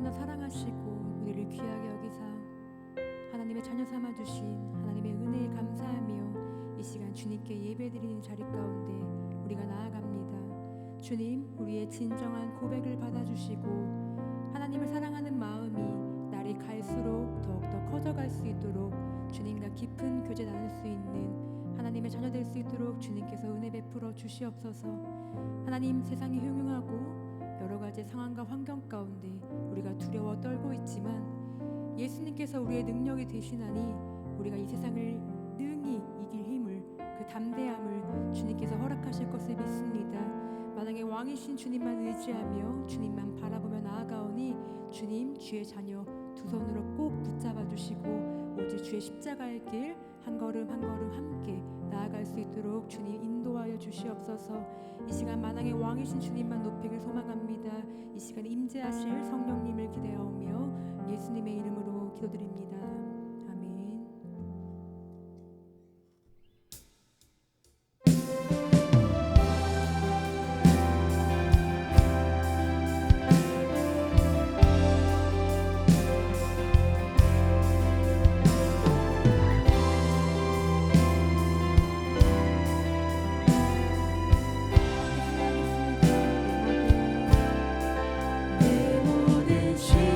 너무나 사랑하시고 우리를 귀하게 여기사 하나님의 자녀 삼아주신 하나님의 은혜에 감사하며 이 시간 주님께 예배드리는 자리 가운데 우리가 나아갑니다. 주님, 우리의 진정한 고백을 받아주시고 하나님을 사랑하는 마음이 날이 갈수록 더욱더 커져갈 수 있도록 주님과 깊은 교제 나눌 수 있는 하나님의 자녀 될 수 있도록 주님께서 은혜 베풀어 주시옵소서. 하나님, 세상이 흉흉하고 여러 가지 상황과 환경 가운데 우리가 두려워 떨고 있지만 예수님께서 우리의 능력이 되시나니 우리가 이 세상을 능히 이길 힘을, 그 담대함을 주님께서 허락하실 것을 믿습니다. 만왕의 왕이신 주님만 의지하며 주님만 바라보며 나아가오니 주님, 주의 자녀 두 손으로 꼭 붙잡아 주시고 오직 주의 십자가의 길 한 걸음 한 걸음 함께 나아갈 수 있도록 주님 인도하여 주시옵소서. 이 시간 만왕의 왕이신 주님만 높이길 소망합니다. 이 시간 임재하실 성령님을 기대하오며 예수님의 이름으로 기도드립니다. 아멘. 내 모든 시험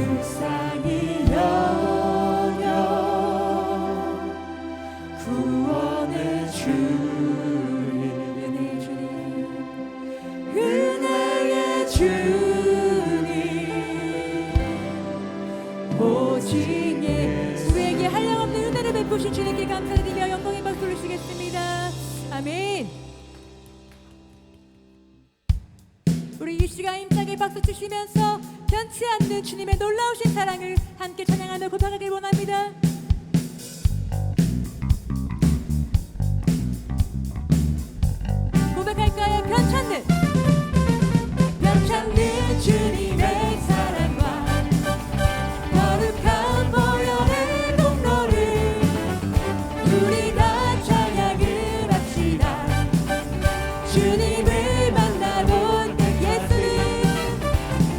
불쌍히 여겨 구원해 주님 은혜의 주님 오직 우리에게 한량없는 은혜를 베푸신 주님께 감사드리며 영광의 박수를 주겠습니다. 아멘. 우리 이 시간 힘차게 박수 치시면서 변치 않는 주님의 놀라우신 사랑을 함께 찬양하며 고백하길 원합니다. 고백할까요? 변찮는 주님의 사랑과 거룩한 보혈의 공로를 우리 다 찬양을 합시다. 주님을 만나본 그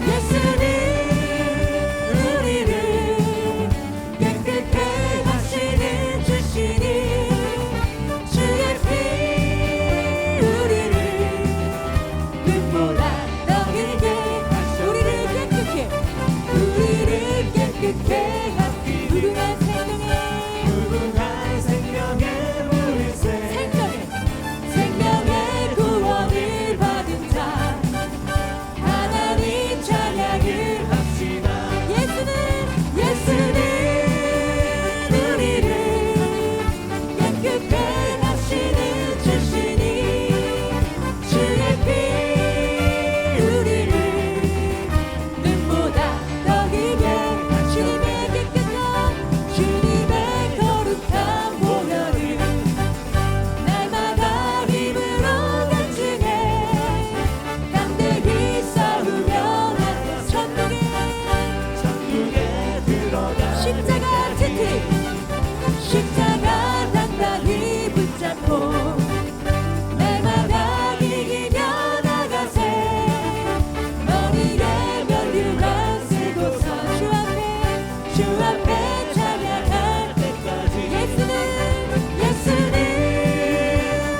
예수는 우리를 깨끗게 하시는 주시니 주의 피 우리를 눈보다 더 길게 우리를 깨끗게 하시 무궁한 생명의 물새 생명의 구원을 받은 자 하나님 찬양을 합시다. 예수는 우리를 깨끗게 하시는 주시니 주의 피 우리를 눈보다 더 길게 주님의 거룩한 보혈을 날마다 힘으로 간증해 담대히 싸우며 나는 천국에 들어가 십자가 단단히 붙잡고 날마다 이기며 나가세 머리에 면류관 쓰고서 주 앞에 찬양할 때까지 예수는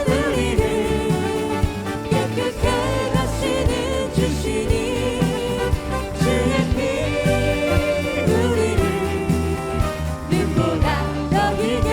우리를 깨끗게 하시는 주시니 주의 피 우리를 눈보다 더 길게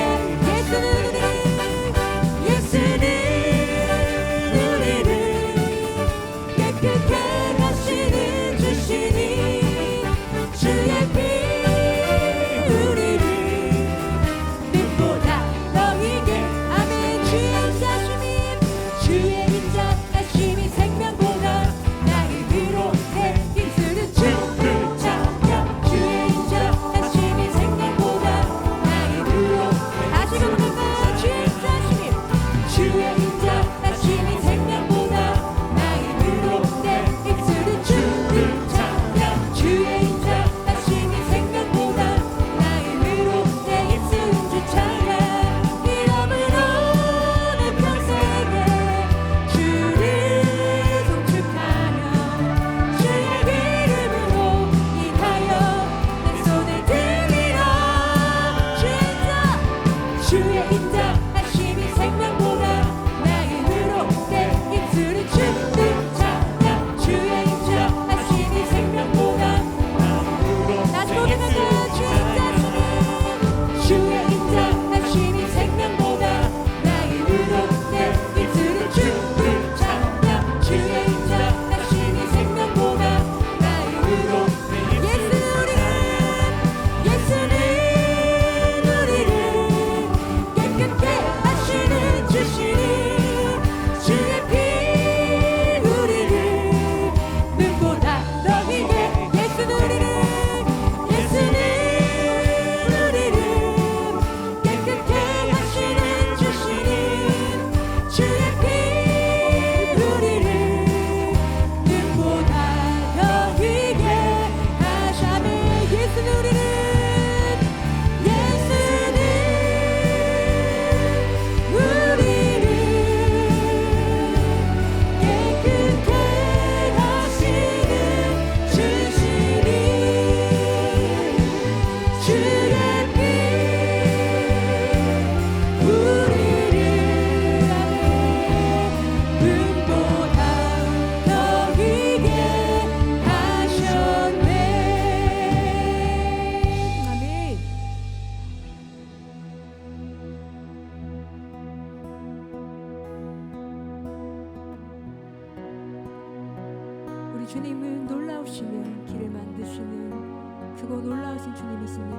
크고 놀라우신 주님이십니다.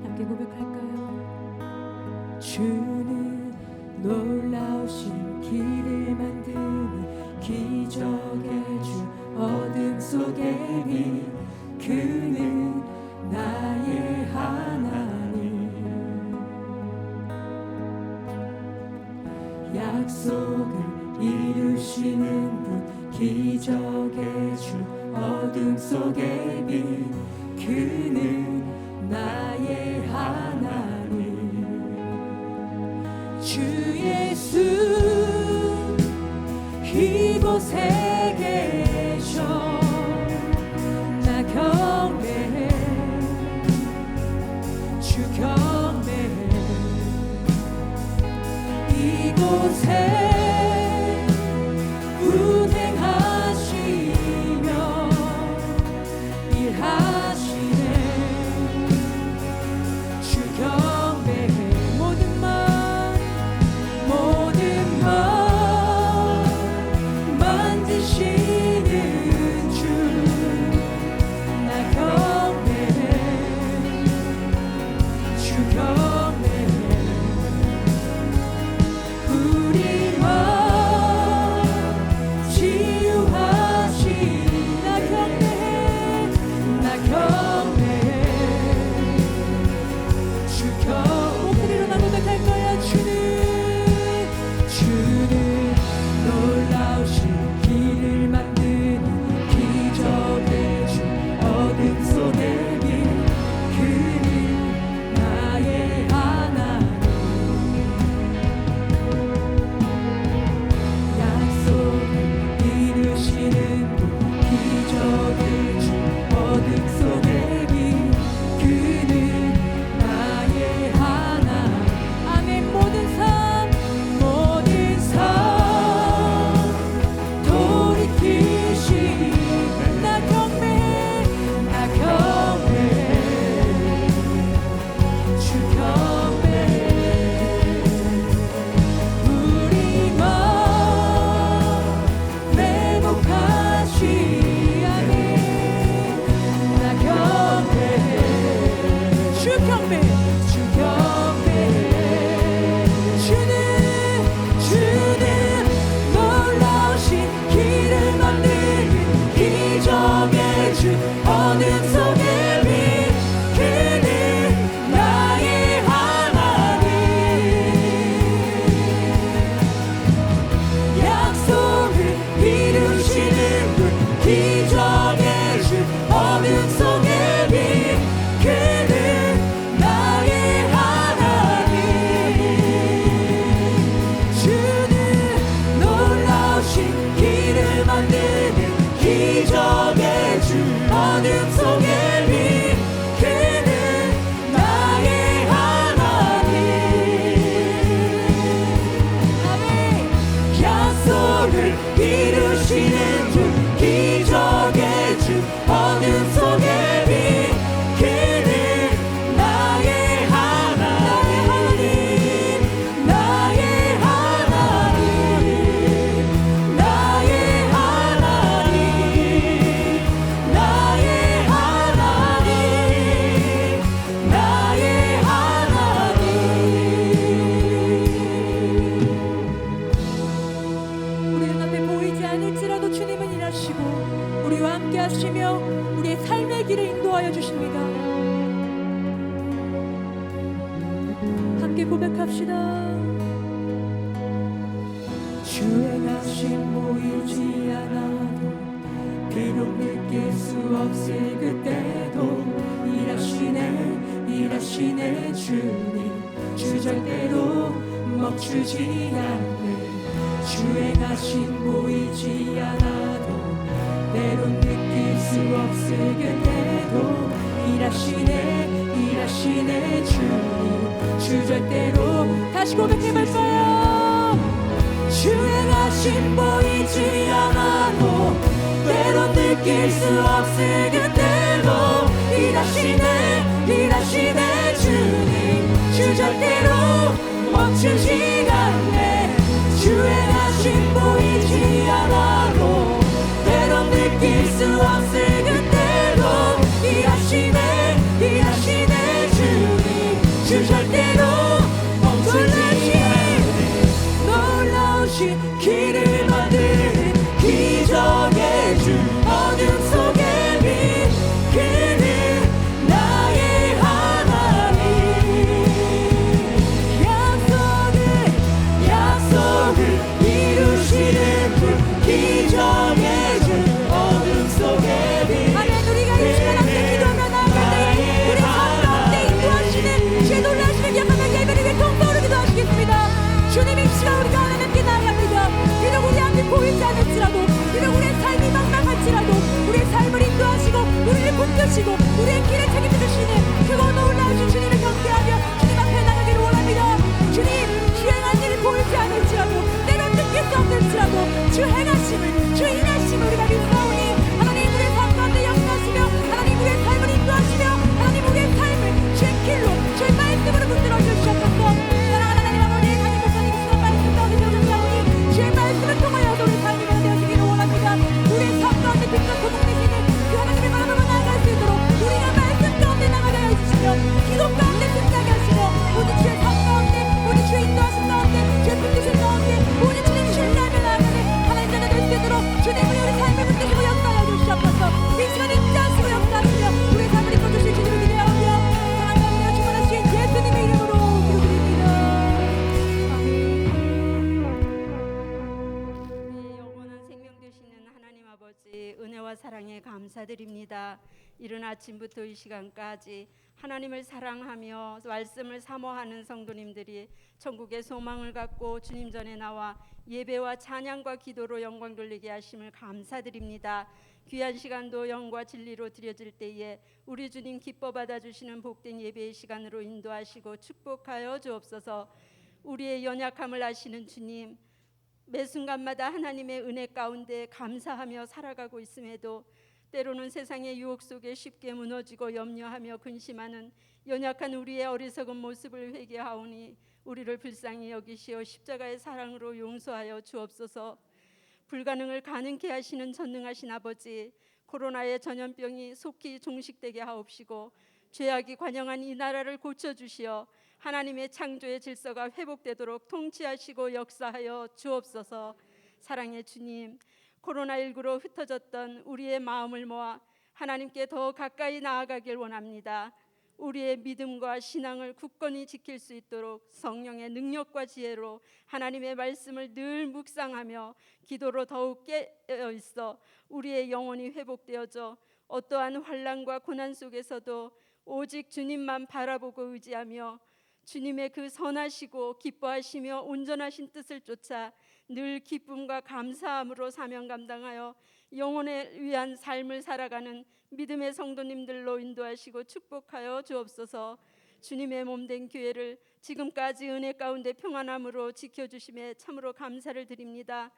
함께 고백할까요? 주는 놀라우신 길을 만드는 기적의 주, 어둠 속의 빛, 그는 나의 하나님. 약속을 이루시는 분, 기적의 주, 어둠 속의 빛, 그는 나의 하나님. 주 예수 이곳에 계셔. 나 경배해, 주 경배해. 이곳에 운행하시며 일하시네. 주 경배해. 모든 맘 만드시는 주, 나 경배해, 주 경배해. 우리 맘 치유하신 나 경배해, 나 경배해, 주 경배해. 목소리로 나 고백할 거야. 주는 놀라우신 길을 만드는 기적의 주, 어둠 속의 빛, 그는 나의 하나님. 약속을 이루시는 분, 기적의 주, 어둠 속의 빛, 그는 나의 하나님. 아멘. 모든 삶 이루시는 주, 기적의 주, 어둠 속의 빛, 그는 나의 하나님. 나의 하나님, 나의 하나님, 나의 하나님, 나의 하나님. 우리 눈앞에 보이지 않을지라도 주님은 일하시고 우리와 함께 하시며 우리의 삶의 길을 인도하여 주십니다. 함께 고백합시다. 주의 행하심 보이지 않아도, 비록 느낄 수 없을 그때도 일하시네 주님. 주 절대로 멈추지 않네. 주 행하심 보이지 않아도, 때론 느낄 수 없을 그때도 일하시네 주님. 주 절대로. 다시 고백해볼까요? 주 행하심 보이지 않아도, 때론 느낄 수 없을 그때도 일하시네 주님. 주 절대로 멈추지 않네. 주 행하심 보이지 않아도, 때론 느낄 수 없을 그때도 일하시네 주시고 우리의 길을 책임져 주시는 그거 놀라우신 주님을 경배하며 주님 앞에 나가기를 원합니다. 주님 주 행한 일이 보이지 않을지라도 때론 느낄 수 없을지라도 주 행하심을 주 인하심을 우리가 믿사오니 하나님 우리의 삶 가운데 역사하시며 하나님 우리의 삶을 인도하시며 하나님 우리의 삶을 주의 길로 주의 말씀으로 붙들어 주시옵소서. 사랑하는 하나님 아버지 담임 목사님 이 시간 말씀 가운데 세워주시오니 주의 말씀을 통하여서 우리 삶이 변화되어지기를 원합니다. 우리의 삶 가운데 빛과 소금 되시는 그 하나님의 마음으로 나아갈 수 있도록 우리가 말씀 가운데 나가게 해주시며 기도 가운데 승리하게 하시며 모든 주의 삶 가운데 모든 주의 인도하심 가운데 주의 붙드신 가운데 모든 주님 신뢰하며 나아가는 하나님 자녀 될 수 있도록 주님이 우리 삶을 붙드시고 역사하여 주시옵소서. 이 시간 인자하시고 역사하시며 우리의 삶을 이끌어주실 주님을 기대하오며 사랑과 은혜와 충만하신 예수님의 이름으로 기도드립니다. 우리의 영원한 생명 되시는 하나님 아버지 은혜와 사랑에 감사드립니다. 이른 아침부터 이 시간까지 하나님을 사랑하며 말씀을 사모하는 성도님들이 천국의 소망을 갖고 주님 전에 나와 예배와 찬양과 기도로 영광 돌리게 하심을 감사드립니다. 귀한 시간도 영과 진리로 드려질 때에 우리 주님 기뻐 받아주시는 복된 예배의 시간으로 인도하시고 축복하여 주옵소서. 우리의 연약함을 아시는 주님, 매 순간마다 하나님의 은혜 가운데 감사하며 살아가고 있음에도 때로는 세상의 유혹 속에 쉽게 무너지고 염려하며 근심하는 연약한 우리의 어리석은 모습을 회개하오니 우리를 불쌍히 여기시어 십자가의 사랑으로 용서하여 주옵소서. 불가능을 가능케 하시는 전능하신 아버지, 코로나의 전염병이 속히 종식되게 하옵시고 죄악이 관영한 이 나라를 고쳐주시어 하나님의 창조의 질서가 회복되도록 통치하시고 역사하여 주옵소서. 사랑의 주님, 코로나19로 흩어졌던 우리의 마음을 모아 하나님께 더 가까이 나아가길 원합니다. 우리의 믿음과 신앙을 굳건히 지킬 수 있도록 성령의 능력과 지혜로 하나님의 말씀을 늘 묵상하며 기도로 더욱 깨어 있어 우리의 영혼이 회복되어져 어떠한 환난과 고난 속에서도 오직 주님만 바라보고 의지하며 주님의 그 선하시고 기뻐하시며 온전하신 뜻을 쫓아 늘 기쁨과 감사함으로 사명 감당하여 영혼을 위한 삶을 살아가는 믿음의 성도님들로 인도하시고 축복하여 주옵소서. 주님의 몸된 교회를 지금까지 은혜 가운데 평안함으로 지켜주심에 참으로 감사를 드립니다.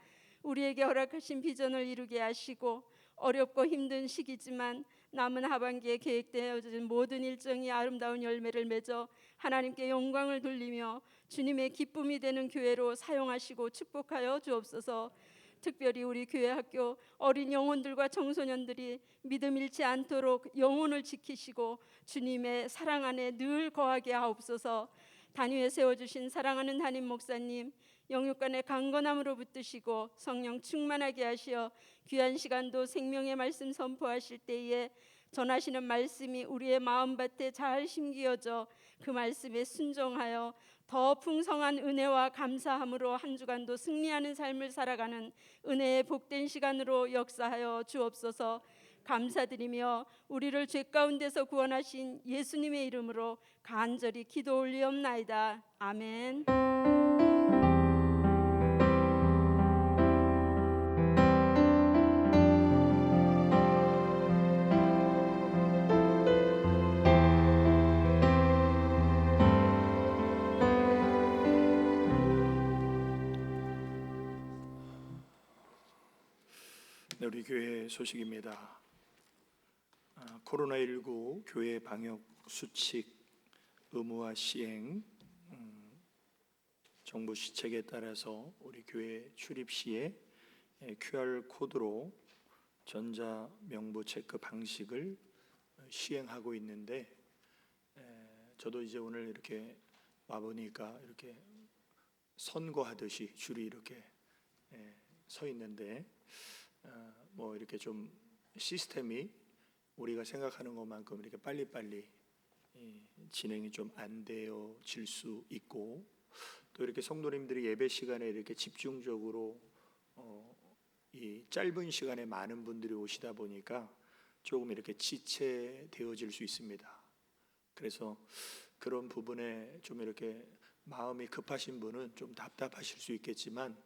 우리에게 허락하신 비전을 이루게 하시고 어렵고 힘든 시기지만 남은 하반기에 계획되어진 모든 일정이 아름다운 열매를 맺어 하나님께 영광을 돌리며 주님의 기쁨이 되는 교회로 사용하시고 축복하여 주옵소서. 특별히 우리 교회 학교 어린 영혼들과 청소년들이 믿음 잃지 않도록 영혼을 지키시고 주님의 사랑 안에 늘 거하게 하옵소서. 단위에 세워주신 사랑하는 담임 목사님, 영육간의 강건함으로 붙드시고 성령 충만하게 하시어 귀한 시간도 생명의 말씀 선포하실 때에 전하시는 말씀이 우리의 마음밭에 잘 심기어져 그 말씀에 순종하여 더 풍성한 은혜와 감사함으로 한 주간도 승리하는 삶을 살아가는 은혜의 복된 시간으로 역사하여 주옵소서. 감사드리며 우리를 죄 가운데서 구원하신 예수님의 이름으로 간절히 기도 올리옵나이다. 아멘. 네, 우리 교회 소식입니다. 코로나19 교회 방역 수칙 의무화 시행, 정부 시책에 따라서 우리 교회 출입 시에 QR 코드로 전자 명부 체크 방식을 시행하고 있는데, 저도 이제 오늘 이렇게 와 보니까 이렇게 선거하듯이 줄이 이렇게 서 있는데, 뭐 이렇게 좀 시스템이 우리가 생각하는 것만큼 이렇게 빨리빨리 진행이 좀 안 되어질 수 있고, 또 이렇게 성도님들이 예배 시간에 이렇게 집중적으로 이 짧은 시간에 많은 분들이 오시다 보니까 조금 이렇게 지체되어질 수 있습니다. 그래서 그런 부분에 좀 이렇게 마음이 급하신 분은 좀 답답하실 수 있겠지만,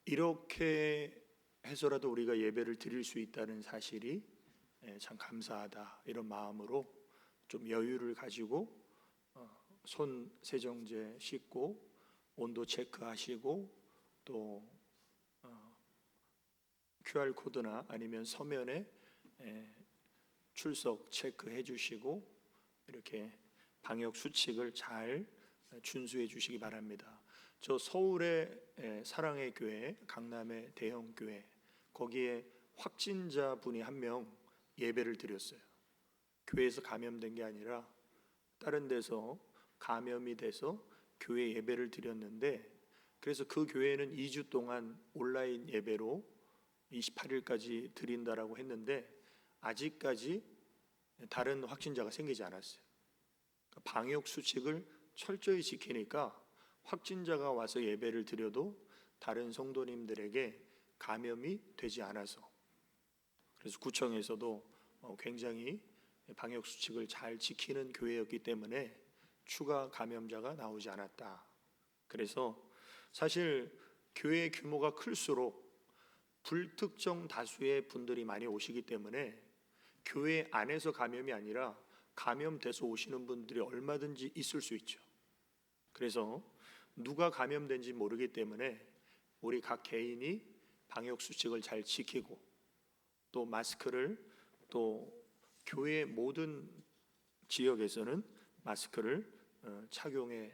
이렇게 해서라도 우리가 예배를 드릴 수 있다는 사실이 참 감사하다 이런 마음으로 좀 여유를 가지고 손 세정제 씻고 온도 체크하시고 또 QR 코드나 아니면 서면에 출석 체크해 주시고 이렇게 방역 수칙을 잘 준수해 주시기 바랍니다. 저 서울의 사랑의 교회, 강남의 대형 교회, 거기에 확진자 분이 한 명 예배를 드렸어요. 교회에서 감염된 게 아니라 다른 데서 감염이 돼서 교회 예배를 드렸는데, 그래서 그 교회는 2주 동안 온라인 예배로 28일까지 드린다라고 했는데 아직까지 다른 확진자가 생기지 않았어요. 방역 수칙을 철저히 지키니까 확진자가 와서 예배를 드려도 다른 성도님들에게 감염이 되지 않아서, 그래서 구청에서도 굉장히 방역 수칙을 잘 지키는 교회였기 때문에 추가 감염자가 나오지 않았다. 그래서 사실 교회 규모가 클수록 불특정 다수의 분들이 많이 오시기 때문에 교회 안에서 감염이 아니라 감염돼서 오시는 분들이 얼마든지 있을 수 있죠. 그래서 누가 감염된지 모르기 때문에 우리 각 개인이 방역 수칙을 잘 지키고 또 마스크를, 또 교회 모든 지역에서는 마스크를 착용해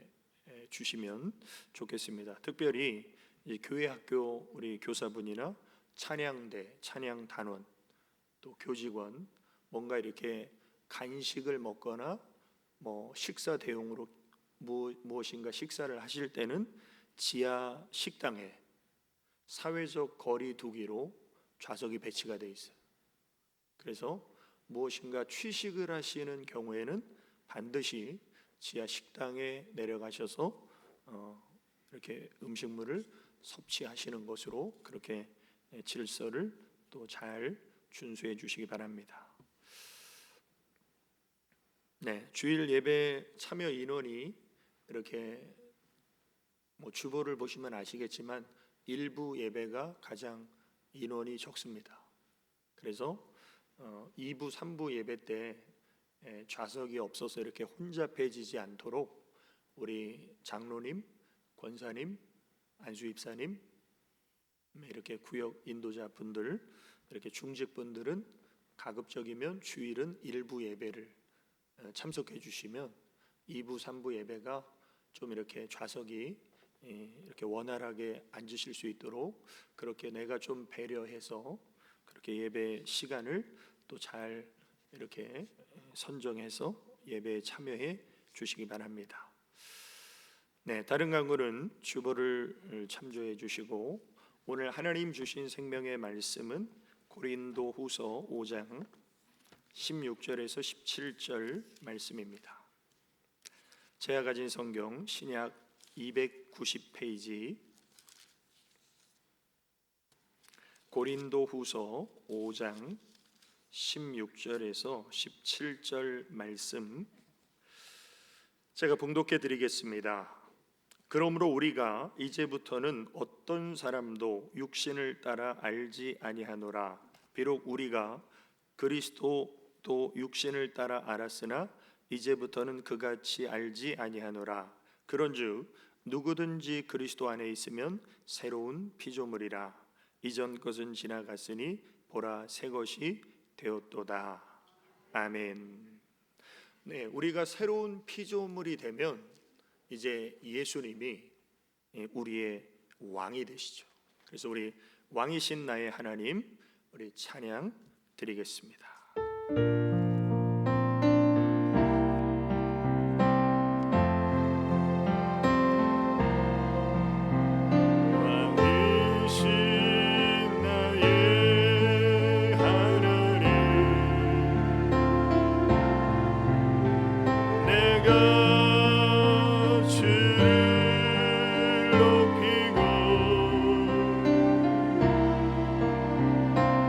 주시면 좋겠습니다. 특별히 이 교회 학교 우리 교사분이나 찬양대, 찬양단원, 또 교직원, 뭔가 이렇게 간식을 먹거나 식사 대용으로 무엇인가 식사를 하실 때는 지하 식당에 사회적 거리 두기로 좌석이 배치가 돼 있어요. 그래서 무엇인가 취식을 하시는 경우에는 반드시 지하 식당에 내려가셔서 이렇게 음식물을 섭취하시는 것으로 그렇게 질서를 또 잘 준수해 주시기 바랍니다. 네, 주일 예배 참여 인원이 이렇게 주보를 보시면 아시겠지만 일부 예배가 가장 인원이 적습니다. 그래서 2부, 3부 예배 때 좌석이 없어서 이렇게 혼잡해지지 않도록 우리 장로님, 권사님, 안수입사님, 이렇게 구역 인도자 분들, 이렇게 중직분들은 가급적이면 주일은 일부 예배를 참석해 주시면 2부, 3부 예배가 좀 이렇게 좌석이 이렇게 원활하게 앉으실 수 있도록 그렇게 내가 좀 배려해서 그렇게 예배 시간을 또 잘 이렇게 선정해서 예배에 참여해 주시기 바랍니다. 네, 다른 강구는 주보를 참조해 주시고 오늘 하나님 주신 생명의 말씀은 고린도후서 5장 16절에서 17절 말씀입니다. 제가 가진 성경 신약 290페이지 고린도후서 5장 16절에서 17절 말씀 제가 봉독해 드리겠습니다. 그러므로 우리가 이제부터는 어떤 사람도 육신을 따라 알지 아니하노라. 비록 우리가 그리스도도 육신을 따라 알았으나 이제부터는 그같이 알지 아니하노라. 그런즉 누구든지 그리스도 안에 있으면 새로운 피조물이라. 이전 것은 지나갔으니 보라 새 것이 되었도다. 아멘. 네, 우리가 새로운 피조물이 되면 이제 예수님이 우리의 왕이 되시죠. 그래서 우리 왕이신 나의 하나님 우리 찬양 드리겠습니다.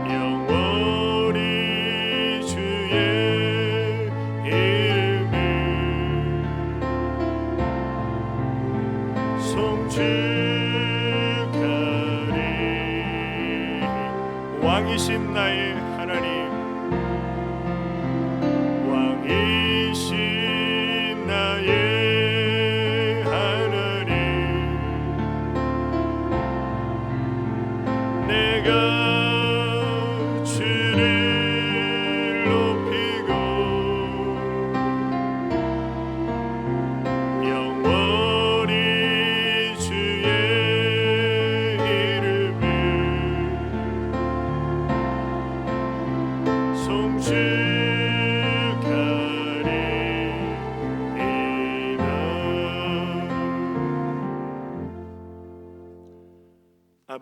영원히 주의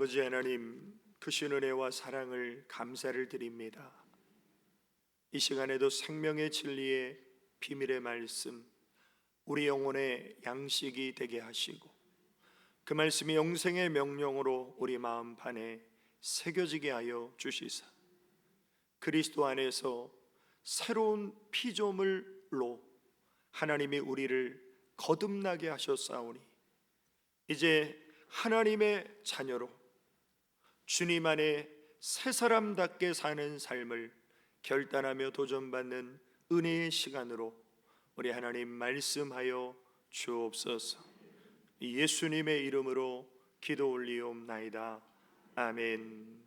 아버지 하나님, 크신 은혜와 사랑을 감사를 드립니다. 이 시간에도 생명의 진리의 비밀의 말씀, 우리 영혼의 양식이 되게 하시고 그 말씀이 영생의 명령으로 우리 마음판에 새겨지게 하여 주시사 그리스도 안에서 새로운 피조물로 하나님이 우리를 거듭나게 하셨사오니 이제 하나님의 자녀로 주님 안에 새 사람답게 사는 삶을 결단하며 도전받는 은혜의 시간으로 우리 하나님 말씀하여 주옵소서. 예수님의 이름으로 기도 올리옵나이다. 아멘.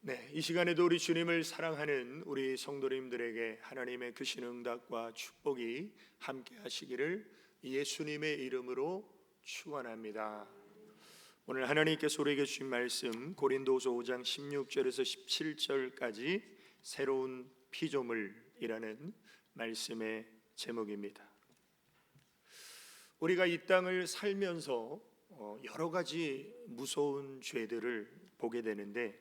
네, 이 시간에도 우리 주님을 사랑하는 우리 성도님들에게 하나님의 크신 응답과 축복이 함께 하시기를 예수님의 이름으로 축원합니다. 오늘 하나님께서 우리에게 주신 말씀 고린도후서 5장 16절에서 17절까지 새로운 피조물이라는 말씀의 제목입니다. 우리가 이 땅을 살면서 여러 가지 무서운 죄들을 보게 되는데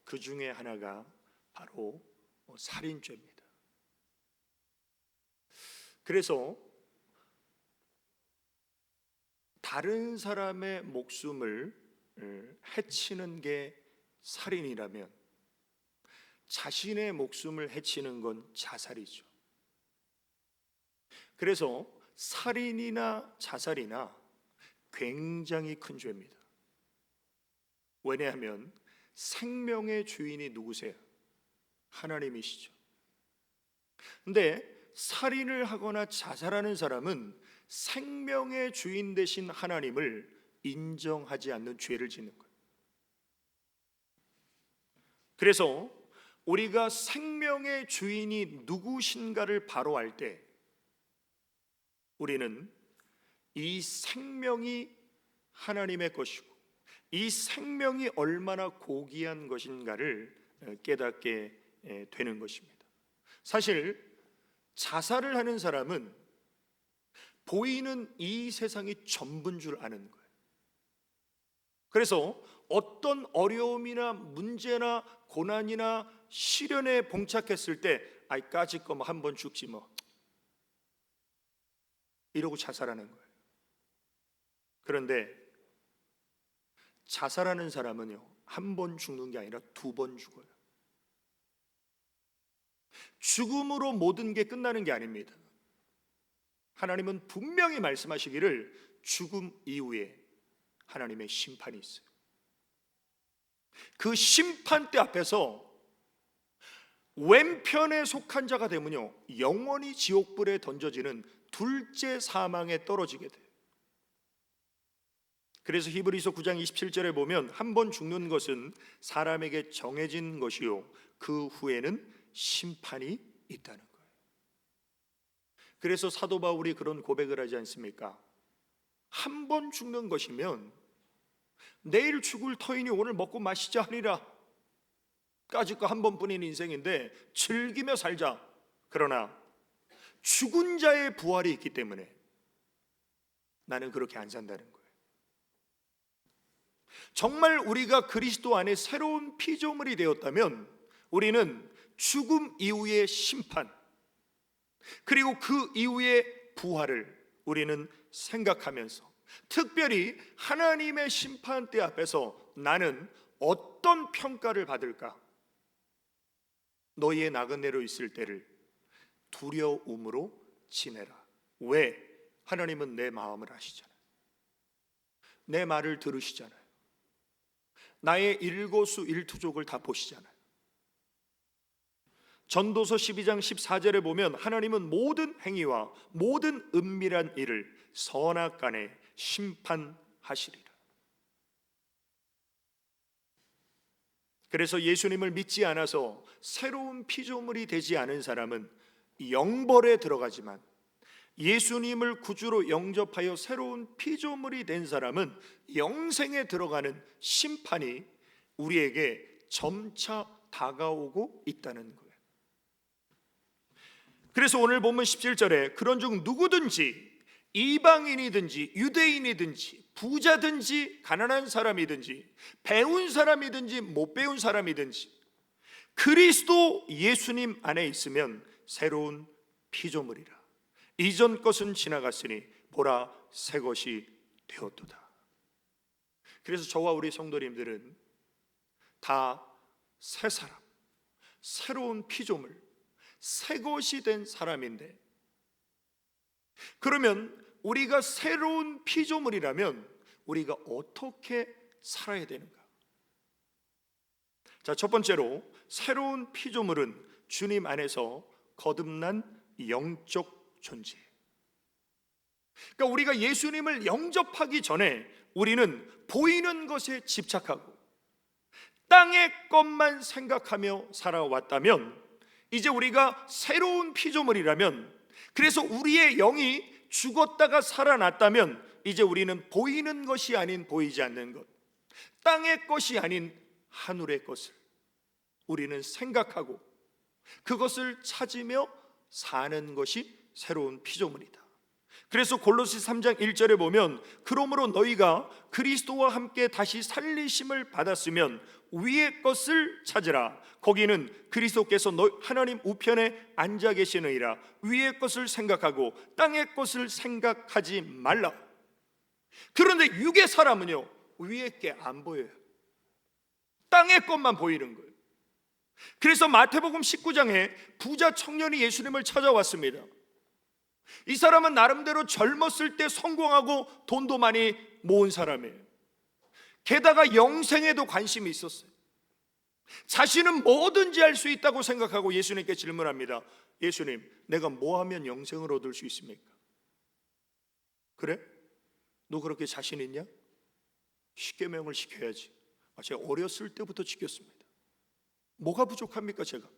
그 중에 하나가 바로 살인죄입니다. 그래서 다른 사람의 목숨을 해치는 게 살인이라면 자신의 목숨을 해치는 건 자살이죠. 그래서 살인이나 자살이나 굉장히 큰 죄입니다. 왜냐하면 생명의 주인이 누구세요? 하나님이시죠. 근데 살인을 하거나 자살하는 사람은 생명의 주인 되신 하나님을 인정하지 않는 죄를 짓는 거예요. 그래서 우리가 생명의 주인이 누구신가를 바로 알 때 우리는 이 생명이 하나님의 것이고 이 생명이 얼마나 고귀한 것인가를 깨닫게 되는 것입니다. 사실 자살을 하는 사람은 보이는 이 세상이 전부인 줄 아는 거예요. 그래서 어떤 어려움이나 문제나 고난이나 시련에 봉착했을 때 아이 까짓 거 뭐 한 번 죽지 뭐 이러고 자살하는 거예요. 그런데 자살하는 사람은요, 한 번 죽는 게 아니라 2번 죽어요. 죽음으로 모든 게 끝나는 게 아닙니다. 하나님은 분명히 말씀하시기를 죽음 이후에 하나님의 심판이 있어요. 그 심판대 앞에서 왼편에 속한 자가 되면요, 영원히 지옥불에 던져지는 둘째 사망에 떨어지게 돼요. 그래서 히브리서 9장 27절에 보면 한 번 죽는 것은 사람에게 정해진 것이요 그 후에는 심판이 있다는 거예요. 그래서 사도 바울이 그런 고백을 하지 않습니까? 한 번 죽는 것이면 내일 죽을 터이니 오늘 먹고 마시자 하리라. 까짓 거 한 번뿐인 인생인데 즐기며 살자. 그러나 죽은 자의 부활이 있기 때문에 나는 그렇게 안 산다는 거예요. 정말 우리가 그리스도 안에 새로운 피조물이 되었다면 우리는 죽음 이후의 심판 그리고 그 이후의 부활을 우리는 생각하면서 특별히 하나님의 심판대 앞에서 나는 어떤 평가를 받을까? 너희의 나그네로 있을 때를 두려움으로 지내라. 왜? 하나님은 내 마음을 아시잖아요. 내 말을 들으시잖아요. 나의 일거수일투족을 다 보시잖아요. 전도서 12장 14절에 보면 하나님은 모든 행위와 모든 은밀한 일을 선악간에 심판하시리라. 그래서 예수님을 믿지 않아서 새로운 피조물이 되지 않은 사람은 영벌에 들어가지만 예수님을 구주로 영접하여 새로운 피조물이 된 사람은 영생에 들어가는 심판이 우리에게 점차 다가오고 있다는 거예요. 그래서 오늘 본문 17절에 그런즉 누구든지 이방인이든지 유대인이든지 부자든지 가난한 사람이든지 배운 사람이든지 못 배운 사람이든지 그리스도 예수님 안에 있으면 새로운 피조물이라. 이전 것은 지나갔으니 보라 새 것이 되었도다. 그래서 저와 우리 성도님들은 다 새 사람, 새로운 피조물, 새 것이 된 사람인데, 그러면 우리가 새로운 피조물이라면 우리가 어떻게 살아야 되는가? 자, 첫 번째로 새로운 피조물은 주님 안에서 거듭난 영적 존재. 그러니까 우리가 예수님을 영접하기 전에 우리는 보이는 것에 집착하고 땅의 것만 생각하며 살아왔다면, 이제 우리가 새로운 피조물이라면, 그래서 우리의 영이 죽었다가 살아났다면, 이제 우리는 보이는 것이 아닌 보이지 않는 것, 땅의 것이 아닌 하늘의 것을 우리는 생각하고 그것을 찾으며 사는 것이 새로운 피조물이다. 그래서 골로새 3장 1절에 보면, 그러므로 너희가 그리스도와 함께 다시 살리심을 받았으면 위의 것을 찾으라. 거기는 그리스도께서 하나님 우편에 앉아 계시느니라. 위의 것을 생각하고 땅의 것을 생각하지 말라. 그런데 육의 사람은요, 위의 게 안 보여요. 땅의 것만 보이는 거예요. 그래서 마태복음 19장에 부자 청년이 예수님을 찾아왔습니다. 이 사람은 나름대로 젊었을 때 성공하고 돈도 많이 모은 사람이에요. 게다가 영생에도 관심이 있었어요. 자신은 뭐든지 할 수 있다고 생각하고 예수님께 질문합니다. 예수님, 내가 뭐 하면 영생을 얻을 수 있습니까? 그래? 너 그렇게 자신 있냐? 십계명을 지켜야지. 제가 어렸을 때부터 지켰습니다. 뭐가 부족합니까 제가?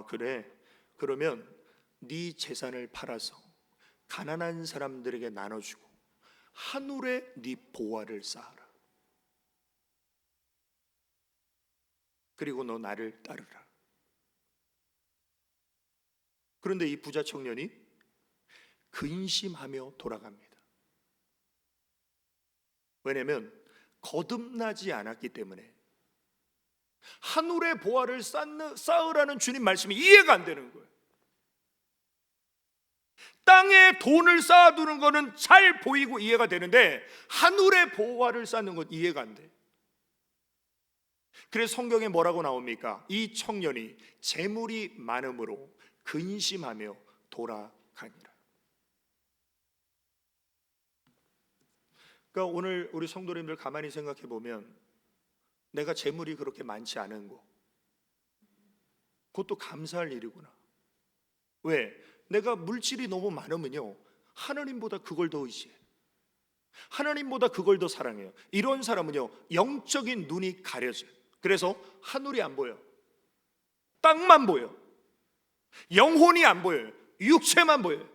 그래? 그러면 네 재산을 팔아서 가난한 사람들에게 나눠주고 하늘에 네 보화를 쌓아라. 그리고 너 나를 따르라. 그런데 이 부자 청년이 근심하며 돌아갑니다. 왜냐하면 거듭나지 않았기 때문에 하늘의 보화를 쌓으라는 주님 말씀이 이해가 안 되는 거예요. 땅에 돈을 쌓아두는 거는 잘 보이고 이해가 되는데 하늘의 보화를 쌓는 건 이해가 안 돼. 그래서 성경에 뭐라고 나옵니까? 이 청년이 재물이 많음으로 근심하며 돌아가니라. 그러니까 오늘 우리 성도님들 가만히 생각해 보면, 내가 재물이 그렇게 많지 않은 거, 그것도 감사할 일이구나. 왜? 내가 물질이 너무 많으면요, 하나님보다 그걸 더 의지해. 하나님보다 그걸 더 사랑해요. 이런 사람은요, 영적인 눈이 가려져요. 그래서 하늘이 안 보여. 땅만 보여. 영혼이 안 보여요. 육체만 보여요.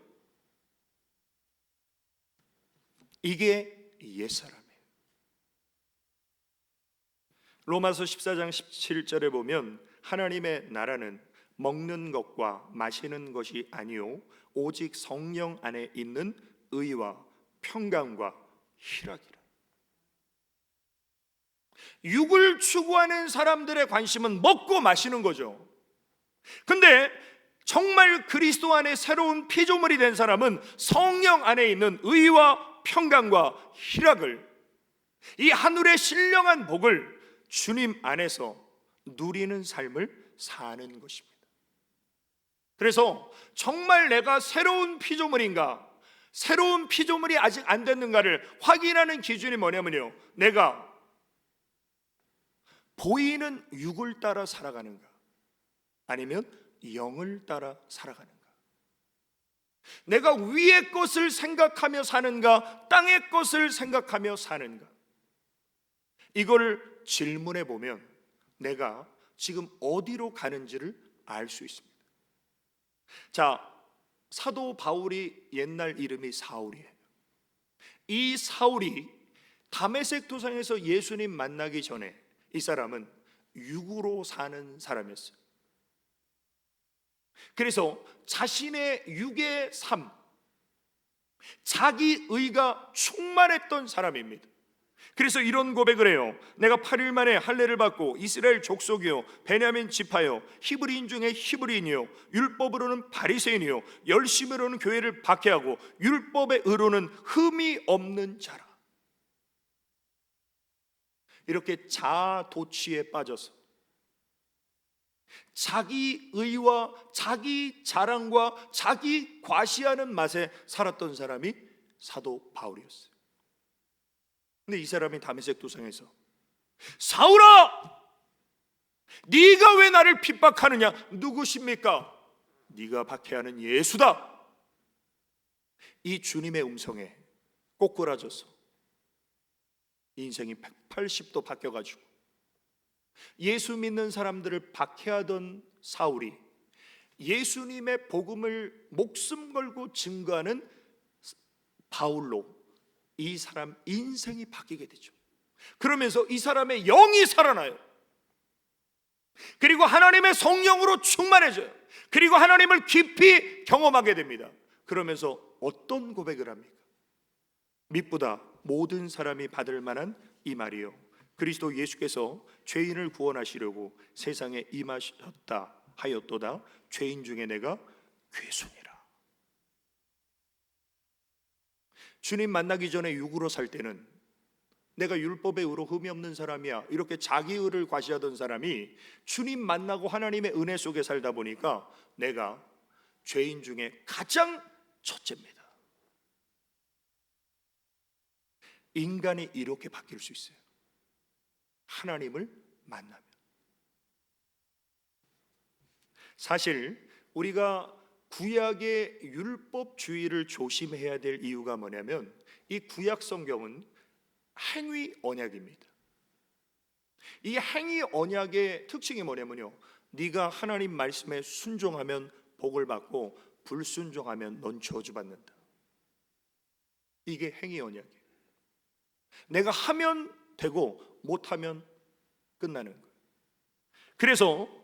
이게 옛사람이에요. 로마서 14장 17절에 보면, 하나님의 나라는 먹는 것과 마시는 것이 아니요 오직 성령 안에 있는 의와 평강과 희락이라. 육을 추구하는 사람들의 관심은 먹고 마시는 거죠. 근데 정말 그리스도 안에 새로운 피조물이 된 사람은 성령 안에 있는 의와 평강과 희락을, 이 하늘의 신령한 복을 주님 안에서 누리는 삶을 사는 것입니다. 그래서 정말 내가 새로운 피조물인가, 새로운 피조물이 아직 안 됐는가를 확인하는 기준이 뭐냐면요, 내가 보이는 육을 따라 살아가는가, 아니면 영을 따라 살아가는가, 내가 위의 것을 생각하며 사는가, 땅의 것을 생각하며 사는가, 이걸 질문해 보면 내가 지금 어디로 가는지를 알 수 있습니다. 자, 사도 바울이 옛날 이름이 사울이에요. 이 사울이 다메섹 도상에서 예수님 만나기 전에 이 사람은 육으로 사는 사람이었어요. 그래서 자신의 육의 삶, 자기 의가 충만했던 사람입니다. 그래서 이런 고백을 해요. 내가 8일 만에 할례를 받고 이스라엘 족속이요 베냐민 지파요 히브리인 중에 히브리인이요 율법으로는 바리새인이요 열심으로는 교회를 박해하고 율법의 의로는 흠이 없는 자라. 이렇게 자아도취에 빠져서 자기 의와 자기 자랑과 자기 과시하는 맛에 살았던 사람이 사도 바울이었어요. 근데 이 사람이 다메섹 도상에서 사울아, 네가 왜 나를 핍박하느냐? 누구십니까? 네가 박해하는 예수다. 이 주님의 음성에 꼬꾸라져서 인생이 180도 바뀌어가지고 예수 믿는 사람들을 박해하던 사울이 예수님의 복음을 목숨 걸고 증거하는 바울로 이 사람 인생이 바뀌게 되죠. 그러면서 이 사람의 영이 살아나요. 그리고 하나님의 성령으로 충만해져요. 그리고 하나님을 깊이 경험하게 됩니다. 그러면서 어떤 고백을 합니까? mit보다 모든 사람이 받을 만한 이 말이요, 그리스도 예수께서 죄인을 구원하시려고 세상에 임하셨다 하였도다. 죄인 중에 내가 괴순이라. 주님 만나기 전에 육으로 살 때는 내가 율법의 의로 흠이 없는 사람이야, 이렇게 자기 의를 과시하던 사람이 주님 만나고 하나님의 은혜 속에 살다 보니까 내가 죄인 중에 가장 첫째입니다. 인간이 이렇게 바뀔 수 있어요. 하나님을 만나면. 사실 우리가 구약의 율법주의를 조심해야 될 이유가 뭐냐면 이 구약 성경은 행위 언약입니다. 이 행위 언약의 특징이 뭐냐면요, 네가 하나님 말씀에 순종하면 복을 받고 불순종하면 넌 저주받는다. 이게 행위 언약이에요. 내가 하면 되고 못하면 끝나는 거예요. 그래서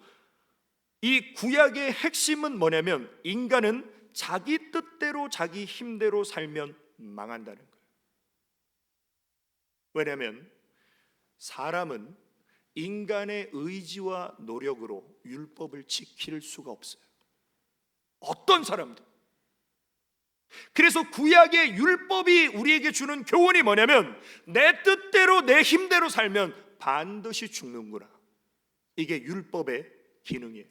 이 구약의 핵심은 뭐냐면 인간은 자기 뜻대로 자기 힘대로 살면 망한다는 거예요. 왜냐하면 사람은 인간의 의지와 노력으로 율법을 지킬 수가 없어요. 어떤 사람도. 그래서 구약의 율법이 우리에게 주는 교훈이 뭐냐면 내 뜻대로 내 힘대로 살면 반드시 죽는구나. 이게 율법의 기능이에요.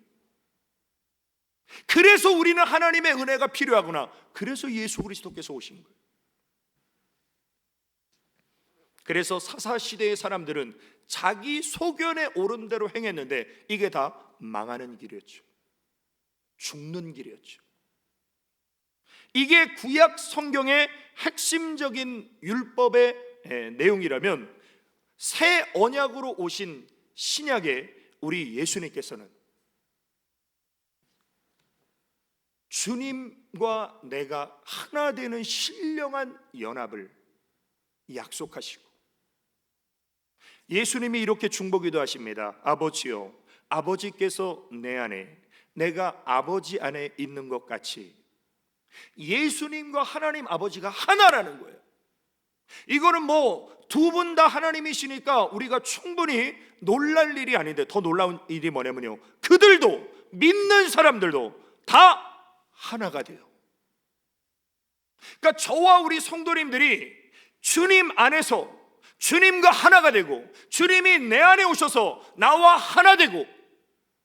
그래서 우리는 하나님의 은혜가 필요하구나. 그래서 예수 그리스도께서 오신 거예요. 그래서 사사시대의 사람들은 자기 소견에 옳은 대로 행했는데 이게 다 망하는 길이었죠. 죽는 길이었죠. 이게 구약 성경의 핵심적인 율법의 내용이라면 새 언약으로 오신 신약의 우리 예수님께서는 주님과 내가 하나 되는 신령한 연합을 약속하시고 예수님이 이렇게 중보기도 하십니다. 아버지요, 아버지께서 내 안에 내가 아버지 안에 있는 것 같이 예수님과 하나님 아버지가 하나라는 거예요. 이거는 뭐 두 분 다 하나님이시니까 우리가 충분히 놀랄 일이 아닌데 더 놀라운 일이 뭐냐면요, 그들도 믿는 사람들도 다 하나가 돼요. 그러니까 저와 우리 성도님들이 주님 안에서 주님과 하나가 되고 주님이 내 안에 오셔서 나와 하나 되고,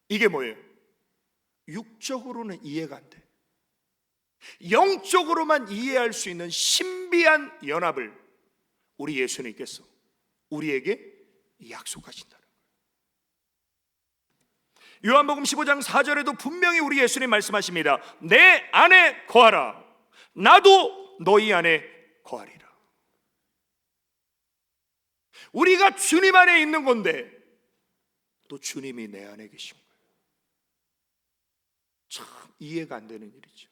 이게 뭐예요? 육적으로는 이해가 안 돼. 영적으로만 이해할 수 있는 신비한 연합을 우리 예수님께서 우리에게 약속하신다는 거예요. 요한복음 15장 4절에도 분명히 우리 예수님 말씀하십니다. 내 안에 거하라, 나도 너희 안에 거하리라. 우리가 주님 안에 있는 건데 또 주님이 내 안에 계신 거예요. 참 이해가 안 되는 일이죠.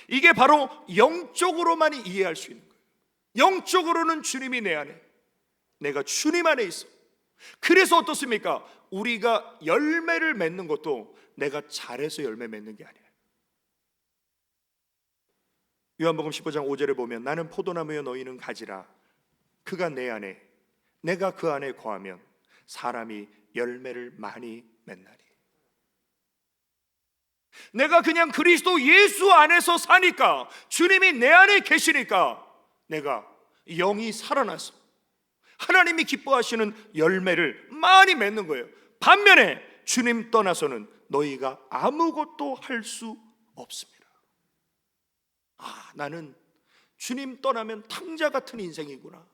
이게 바로 영적으로만 이해할 수 있는 거예요. 영적으로는 주님이 내 안에, 내가 주님 안에 있어. 그래서 어떻습니까? 우리가 열매를 맺는 것도 내가 잘해서 열매 맺는 게 아니에요. 요한복음 15장 5절에 보면 나는 포도나무여 너희는 가지라. 그가 내 안에 내가 그 안에 거하면 사람이 열매를 많이 맺나니. 내가 그냥 그리스도 예수 안에서 사니까, 주님이 내 안에 계시니까 내가 영이 살아나서 하나님이 기뻐하시는 열매를 많이 맺는 거예요. 반면에 주님 떠나서는 너희가 아무것도 할 수 없습니다. 나는 주님 떠나면 탕자 같은 인생이구나.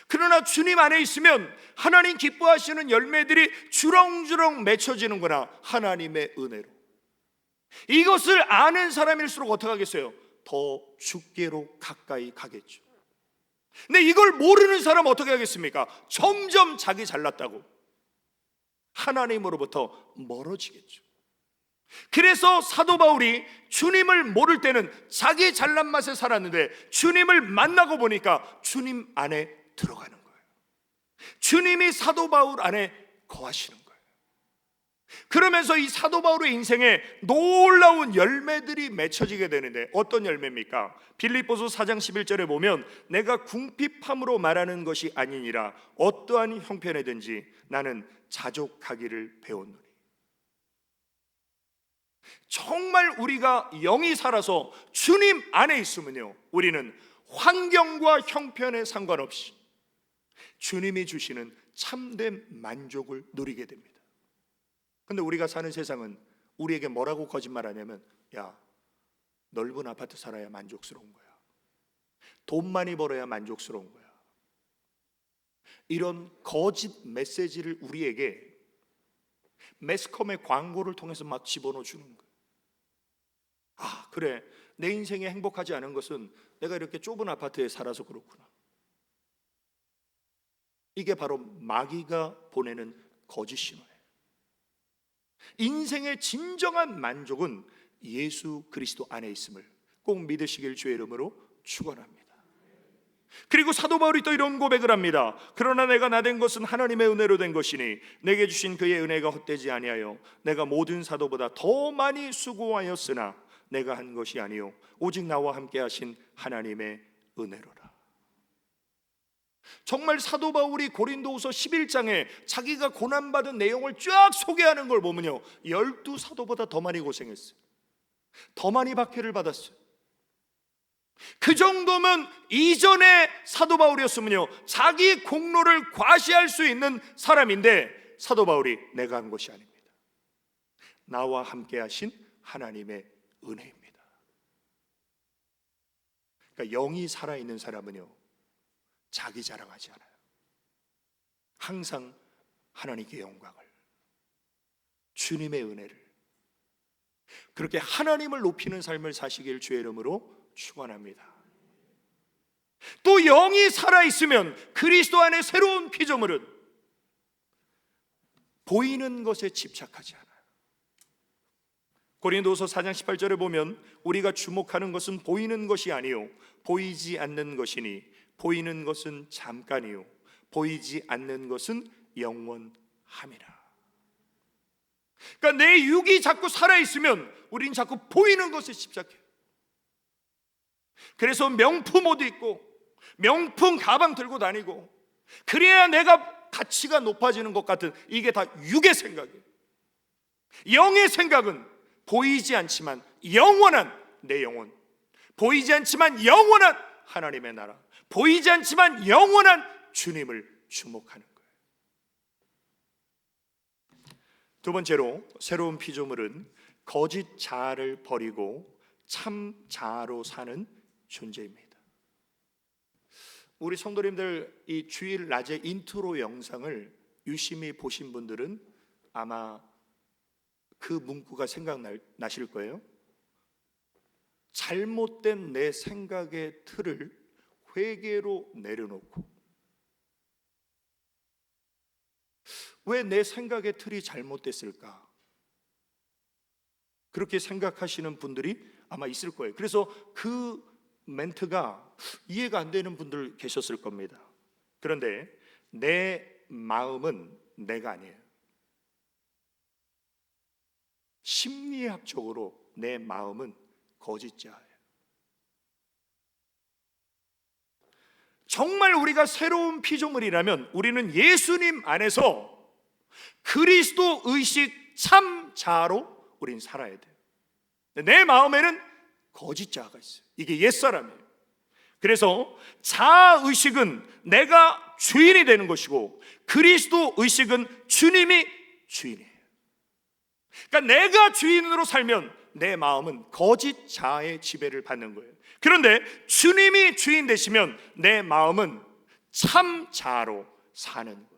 그러나 주님 안에 있으면 하나님 기뻐하시는 열매들이 주렁주렁 맺혀지는구나. 하나님의 은혜로. 이것을 아는 사람일수록 어떻게 하겠어요? 더 주께로 가까이 가겠죠. 근데 이걸 모르는 사람은 어떻게 하겠습니까? 점점 자기 잘났다고 하나님으로부터 멀어지겠죠. 그래서 사도 바울이 주님을 모를 때는 자기 잘난 맛에 살았는데 주님을 만나고 보니까 주님 안에 들어가는 거예요. 주님이 사도 바울 안에 거하시는 거예요. 그러면서 이 사도 바울의 인생에 놀라운 열매들이 맺혀지게 되는데, 어떤 열매입니까? 빌립보서 4장 11절에 보면 내가 궁핍함으로 말하는 것이 아니니라 어떠한 형편에든지 나는 자족하기를 배웠노니. 정말 우리가 영이 살아서 주님 안에 있으면요, 우리는 환경과 형편에 상관없이 주님이 주시는 참된 만족을 누리게 됩니다. 근데 우리가 사는 세상은 우리에게 뭐라고 거짓말하냐면, 야, 넓은 아파트 살아야 만족스러운 거야, 돈 많이 벌어야 만족스러운 거야, 이런 거짓 메시지를 우리에게 매스컴의 광고를 통해서 막 집어넣어 주는 거예요. 그래, 내 인생에 행복하지 않은 것은 내가 이렇게 좁은 아파트에 살아서 그렇구나. 이게 바로 마귀가 보내는 거짓 신호예요. 인생의 진정한 만족은 예수 그리스도 안에 있음을 꼭 믿으시길 주의 이름으로 축원합니다. 그리고 사도 바울이 또 이런 고백을 합니다. 그러나 내가 나된 것은 하나님의 은혜로 된 것이니 내게 주신 그의 은혜가 헛되지 아니하여 내가 모든 사도보다 더 많이 수고하였으나 내가 한 것이 아니요 오직 나와 함께 하신 하나님의 은혜로라. 정말 사도 바울이 고린도후서 11장에 자기가 고난받은 내용을 쫙 소개하는 걸 보면요, 12사도보다 더 많이 고생했어요. 더 많이 박해를 받았어요. 그 정도면 이전에 사도 바울이었으면요, 자기 공로를 과시할 수 있는 사람인데, 사도 바울이 내가 한 것이 아닙니다. 나와 함께 하신 하나님의 은혜입니다. 그러니까 영이 살아있는 사람은요, 자기 자랑하지 않아요. 항상 하나님께 영광을, 주님의 은혜를, 그렇게 하나님을 높이는 삶을 사시길 주의 이름으로 축원합니다. 또 영이 살아있으면 그리스도 안에 새로운 피조물은 보이는 것에 집착하지 않아요. 고린도서 4장 18절에 보면 우리가 주목하는 것은 보이는 것이 아니요 보이지 않는 것이니 보이는 것은 잠깐이요 보이지 않는 것은 영원함이라. 그러니까 내 육이 자꾸 살아있으면 우린 자꾸 보이는 것에 집착해요. 그래서 명품 옷 입고 명품 가방 들고 다니고 그래야 내가 가치가 높아지는 것 같은, 이게 다 육의 생각이에요. 영의 생각은 보이지 않지만 영원한 내 영혼, 보이지 않지만 영원한 하나님의 나라, 보이지 않지만 영원한 주님을 주목하는 거예요. 두 번째로, 새로운 피조물은 거짓 자아를 버리고 참 자아로 사는 존재입니다. 우리 성도님들 이 주일 낮에 인트로 영상을 유심히 보신 분들은 아마 그 문구가 생각나실 거예요. 잘못된 내 생각의 틀을 회개로 내려놓고. 왜 내 생각의 틀이 잘못됐을까? 그렇게 생각하시는 분들이 아마 있을 거예요. 그래서 그 멘트가 이해가 안 되는 분들 계셨을 겁니다. 그런데 내 마음은 내가 아니에요. 심리학적으로 내 마음은 거짓자예요. 정말 우리가 새로운 피조물이라면 우리는 예수님 안에서 그리스도 의식 참 자아로 우린 살아야 돼요. 내 마음에는 거짓 자아가 있어요. 이게 옛사람이에요. 그래서 자아 의식은 내가 주인이 되는 것이고 그리스도 의식은 주님이 주인이에요. 그러니까 내가 주인으로 살면 내 마음은 거짓 자아의 지배를 받는 거예요. 그런데 주님이 주인 되시면 내 마음은 참 자아로 사는 거예요.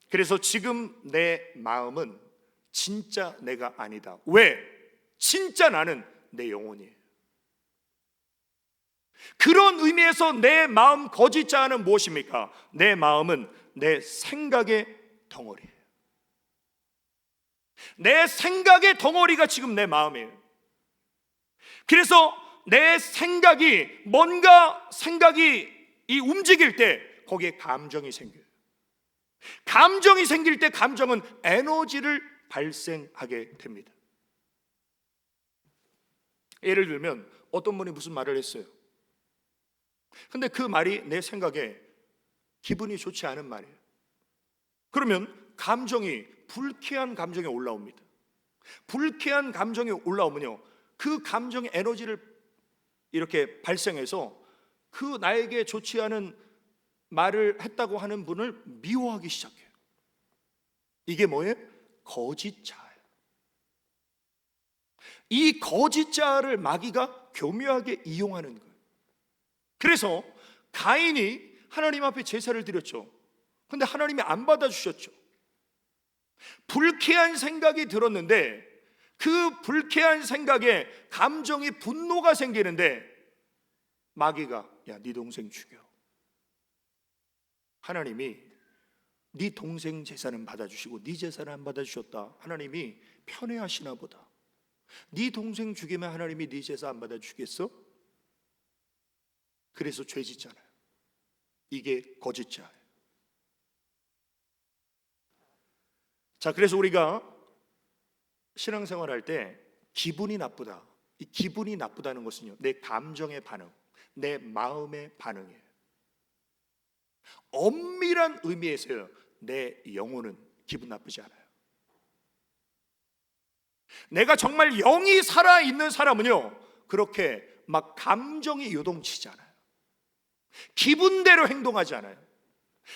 그래서 지금 내 마음은 진짜 내가 아니다. 왜? 진짜 나는 내 영혼이에요. 그런 의미에서 내 마음 거짓 자아는 무엇입니까? 내 마음은 내 생각의 덩어리예요. 내 생각의 덩어리가 지금 내 마음이에요. 그래서 내 생각이 뭔가 생각이 움직일 때 거기에 감정이 생겨요. 감정이 생길 때 감정은 에너지를 발생하게 됩니다. 예를 들면 어떤 분이 무슨 말을 했어요. 근데 그 말이 내 생각에 기분이 좋지 않은 말이에요. 그러면 감정이 불쾌한 감정이 올라옵니다. 불쾌한 감정이 올라오면요, 그 감정의 에너지를 이렇게 발생해서 그 나에게 좋지 않은 말을 했다고 하는 분을 미워하기 시작해요. 이게 뭐예요? 거짓 자아예요. 이 거짓 자아를 마귀가 교묘하게 이용하는 거예요. 그래서 가인이 하나님 앞에 제사를 드렸죠. 근데 하나님이 안 받아주셨죠. 불쾌한 생각이 들었는데 그 불쾌한 생각에 감정이 분노가 생기는데 마귀가 야, 네 동생 죽여. 하나님이 네 동생 제사는 받아주시고 네 제사는 안 받아주셨다. 하나님이 편애하시나 보다. 네 동생 죽이면 하나님이 네 제사 안 받아주겠어? 그래서 죄 짓잖아요. 이게 거짓 자예요. 자, 그래서 우리가 신앙생활 할 때 기분이 나쁘다. 이 기분이 나쁘다는 것은요, 내 감정의 반응, 내 마음의 반응이에요. 엄밀한 의미에서요, 내 영혼은 기분 나쁘지 않아요. 내가 정말 영이 살아있는 사람은요, 그렇게 막 감정이 요동치지 않아요. 기분대로 행동하지 않아요.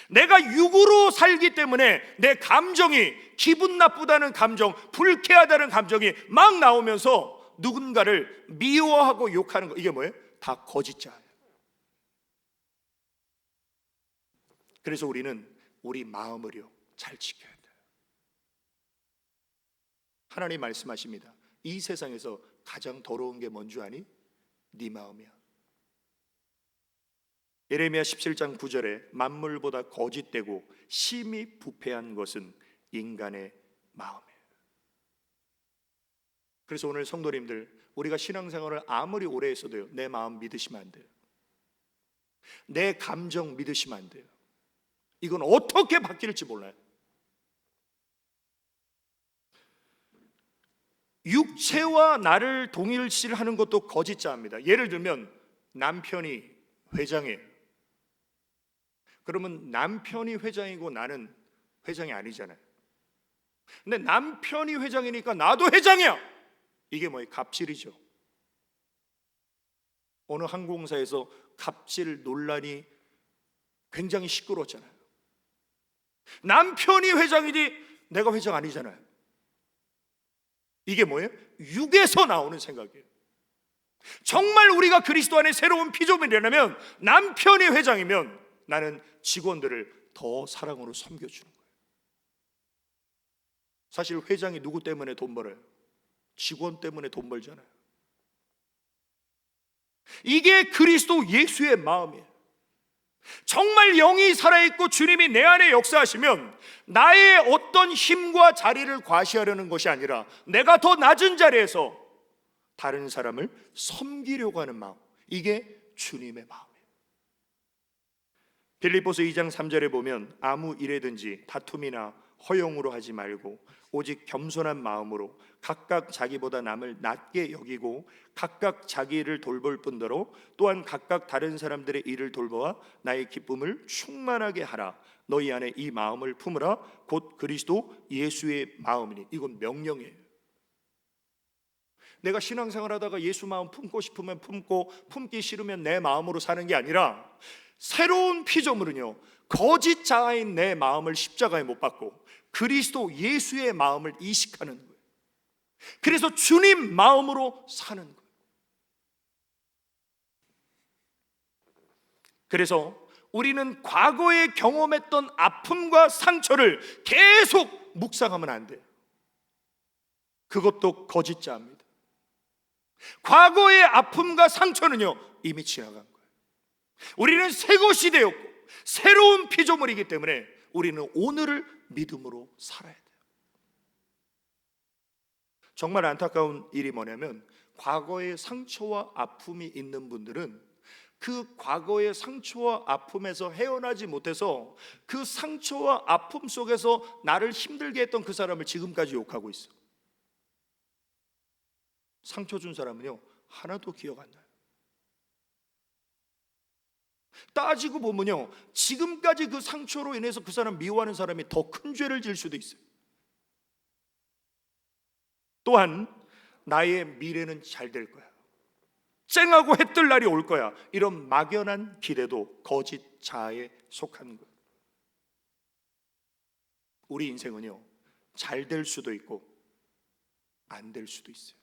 내가 육으로 살기 때문에 내 감정이 기분 나쁘다는 감정, 불쾌하다는 감정이 막 나오면서 누군가를 미워하고 욕하는 거, 이게 뭐예요? 다 거짓자예요. 그래서 우리는 우리 마음을요 잘 지켜야 돼요. 하나님 말씀하십니다. 이 세상에서 가장 더러운 게 뭔 줄 아니? 네 마음이야. 예레미야 17장 9절에 만물보다 거짓되고 심히 부패한 것은 인간의 마음이에요. 그래서 오늘 성도님들, 우리가 신앙생활을 아무리 오래 했어도요, 내 마음 믿으시면 안 돼요. 내 감정 믿으시면 안 돼요. 이건 어떻게 바뀔지 몰라요. 육체와 나를 동일시하는 것도 거짓자입니다. 예를 들면 남편이 회장이에요. 그러면 남편이 회장이고 나는 회장이 아니잖아요. 근데 남편이 회장이니까 나도 회장이야. 이게 뭐예요? 갑질이죠. 어느 항공사에서 갑질 논란이 굉장히 시끄러웠잖아요. 남편이 회장이지 내가 회장 아니잖아요. 이게 뭐예요? 육에서 나오는 생각이에요. 정말 우리가 그리스도 안에 새로운 피조물이라면 남편이 회장이면 나는 직원들을 더 사랑으로 섬겨주는 거예요. 사실 회장이 누구 때문에 돈 벌어요? 직원 때문에 돈 벌잖아요. 이게 그리스도 예수의 마음이에요. 정말 영이 살아있고 주님이 내 안에 역사하시면 나의 어떤 힘과 자리를 과시하려는 것이 아니라 내가 더 낮은 자리에서 다른 사람을 섬기려고 하는 마음, 이게 주님의 마음이에요. 빌립보서 2장 3절에 보면 아무 일에든지 다툼이나 허용으로 하지 말고 오직 겸손한 마음으로 각각 자기보다 남을 낮게 여기고 각각 자기를 돌볼 뿐더러 또한 각각 다른 사람들의 일을 돌보아 나의 기쁨을 충만하게 하라. 너희 안에 이 마음을 품으라. 곧 그리스도 예수의 마음이니. 이건 명령이에요. 내가 신앙생활 하다가 예수 마음 품고 싶으면 품고 품기 싫으면 내 마음으로 사는 게 아니라 새로운 피조물은요, 거짓 자아인 내 마음을 십자가에 못 박고 그리스도 예수의 마음을 이식하는 거예요. 그래서 주님 마음으로 사는 거예요. 그래서 우리는 과거에 경험했던 아픔과 상처를 계속 묵상하면 안 돼요. 그것도 거짓 자입니다. 과거의 아픔과 상처는요, 이미 지나간 거예요. 우리는 새 것이 되었고 새로운 피조물이기 때문에 우리는 오늘을 믿음으로 살아야 돼요. 정말 안타까운 일이 뭐냐면 과거의 상처와 아픔이 있는 분들은 그 과거의 상처와 아픔에서 헤어나지 못해서 그 상처와 아픔 속에서 나를 힘들게 했던 그 사람을 지금까지 욕하고 있어. 상처 준 사람은요, 하나도 기억 안 나요. 따지고 보면요, 지금까지 그 상처로 인해서 그 사람 미워하는 사람이 더 큰 죄를 지을 수도 있어요. 또한 나의 미래는 잘 될 거야, 쨍하고 해뜰 날이 올 거야, 이런 막연한 기대도 거짓 자아에 속한 거예요. 우리 인생은요, 잘 될 수도 있고 안 될 수도 있어요.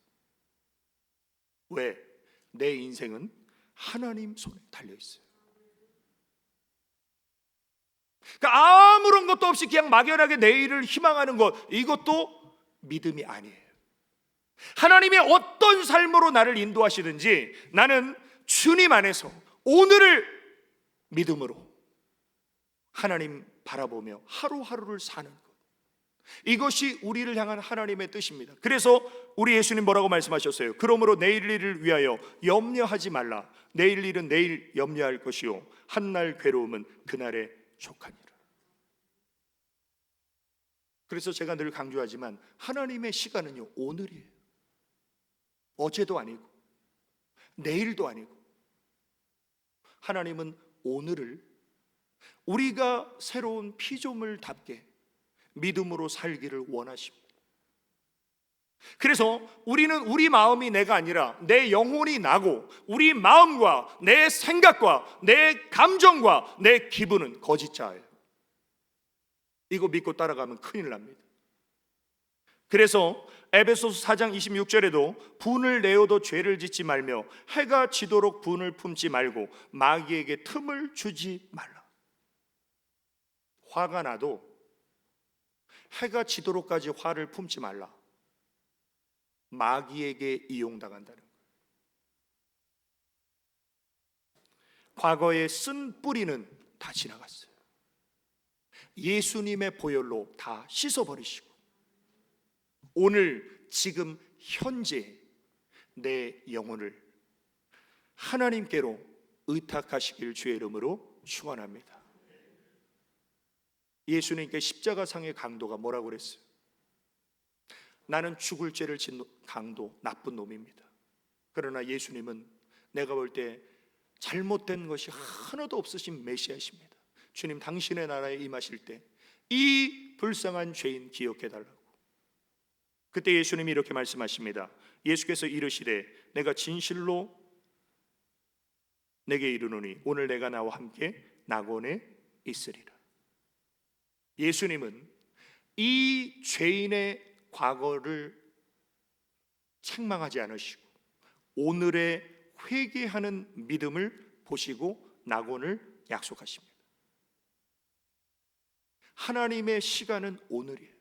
왜? 내 인생은 하나님 손에 달려 있어요. 그러니까 아무런 것도 없이 그냥 막연하게 내일을 희망하는 것, 이것도 믿음이 아니에요. 하나님이 어떤 삶으로 나를 인도하시든지 나는 주님 안에서 오늘을 믿음으로 하나님 바라보며 하루하루를 사는 것, 이것이 우리를 향한 하나님의 뜻입니다. 그래서 우리 예수님 뭐라고 말씀하셨어요? 그러므로 내일 일을 위하여 염려하지 말라. 내일 일은 내일 염려할 것이요 한날 괴로움은 그날에 족하니라. 그래서 제가 늘 강조하지만 하나님의 시간은요, 오늘이에요. 어제도 아니고 내일도 아니고, 하나님은 오늘을 우리가 새로운 피조물답게 믿음으로 살기를 원하십니다. 그래서 우리는 우리 마음이 내가 아니라 내 영혼이 나고 우리 마음과 내 생각과 내 감정과 내 기분은 거짓 자예요. 이거 믿고 따라가면 큰일 납니다. 그래서 에베소서 4장 26절에도 분을 내어도 죄를 짓지 말며 해가 지도록 분을 품지 말고 마귀에게 틈을 주지 말라. 화가 나도 해가 지도록까지 화를 품지 말라. 마귀에게 이용당한다는 거예요. 과거에 쓴 뿌리는 다 지나갔어요. 예수님의 보혈로 다 씻어버리시고 오늘 지금 현재 내 영혼을 하나님께로 의탁하시길 주의 이름으로 축원합니다. 예수님께 십자가상의 강도가 뭐라고 그랬어요? 나는 죽을 죄를 짓는 강도, 나쁜 놈입니다. 그러나 예수님은 내가 볼 때 잘못된 것이 하나도 없으신 메시아십니다. 주님, 당신의 나라에 임하실 때 이 불쌍한 죄인 기억해달라고. 그때 예수님이 이렇게 말씀하십니다. 예수께서 이르시되 내가 진실로 내게 이르노니 오늘 내가 나와 함께 낙원에 있으리라. 예수님은 이 죄인의 과거를 책망하지 않으시고 오늘의 회개하는 믿음을 보시고 낙원을 약속하십니다. 하나님의 시간은 오늘이에요.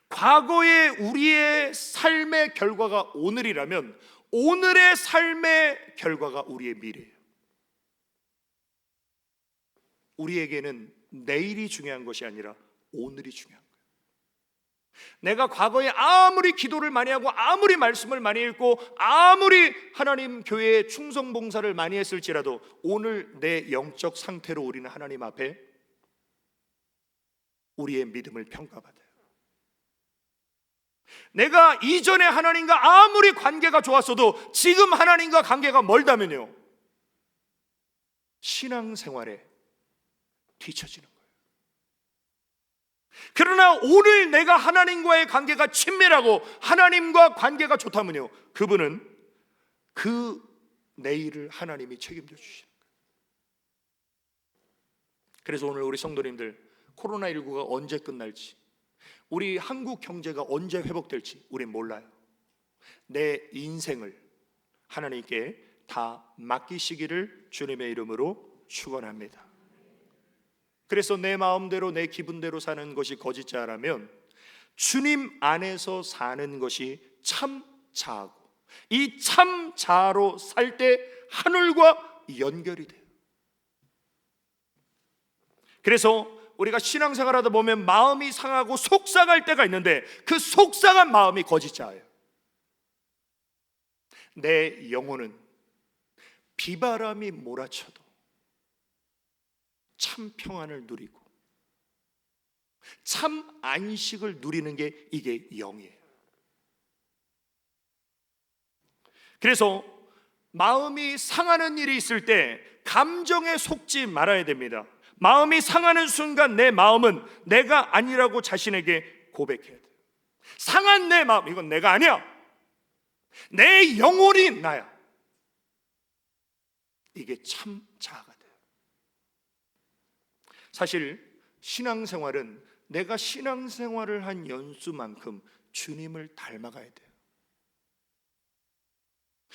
과거의 우리의 삶의 결과가 오늘이라면 오늘의 삶의 결과가 우리의 미래예요. 우리에게는 내일이 중요한 것이 아니라 오늘이 중요한 거예요. 내가 과거에 아무리 기도를 많이 하고 아무리 말씀을 많이 읽고 아무리 하나님 교회에 충성 봉사를 많이 했을지라도 오늘 내 영적 상태로 우리는 하나님 앞에 우리의 믿음을 평가받아요. 내가 이전에 하나님과 아무리 관계가 좋았어도 지금 하나님과 관계가 멀다면요, 신앙생활에 뒤처지는 거예요. 그러나 오늘 내가 하나님과의 관계가 친밀하고 하나님과 관계가 좋다면요, 그분은 그 내일을 하나님이 책임져 주시는 거예요. 그래서 오늘 우리 성도님들, 코로나19가 언제 끝날지, 우리 한국 경제가 언제 회복될지 우린 몰라요. 내 인생을 하나님께 다 맡기시기를 주님의 이름으로 축원합니다. 그래서 내 마음대로 내 기분대로 사는 것이 거짓자라면 주님 안에서 사는 것이 참 자아고, 이 참 자아로 살 때 하늘과 연결이 돼요. 그래서 우리가 신앙생활하다 보면 마음이 상하고 속상할 때가 있는데 그 속상한 마음이 거짓자예요. 내 영혼은 비바람이 몰아쳐도 참 평안을 누리고 참 안식을 누리는 게 이게 영이에요. 그래서 마음이 상하는 일이 있을 때 감정에 속지 말아야 됩니다. 마음이 상하는 순간 내 마음은 내가 아니라고 자신에게 고백해야 돼요. 상한 내 마음, 이건 내가 아니야. 내 영혼이 나야. 이게 참 자아가 돼요. 사실 신앙생활은 내가 신앙생활을 한 연수만큼 주님을 닮아가야 돼요.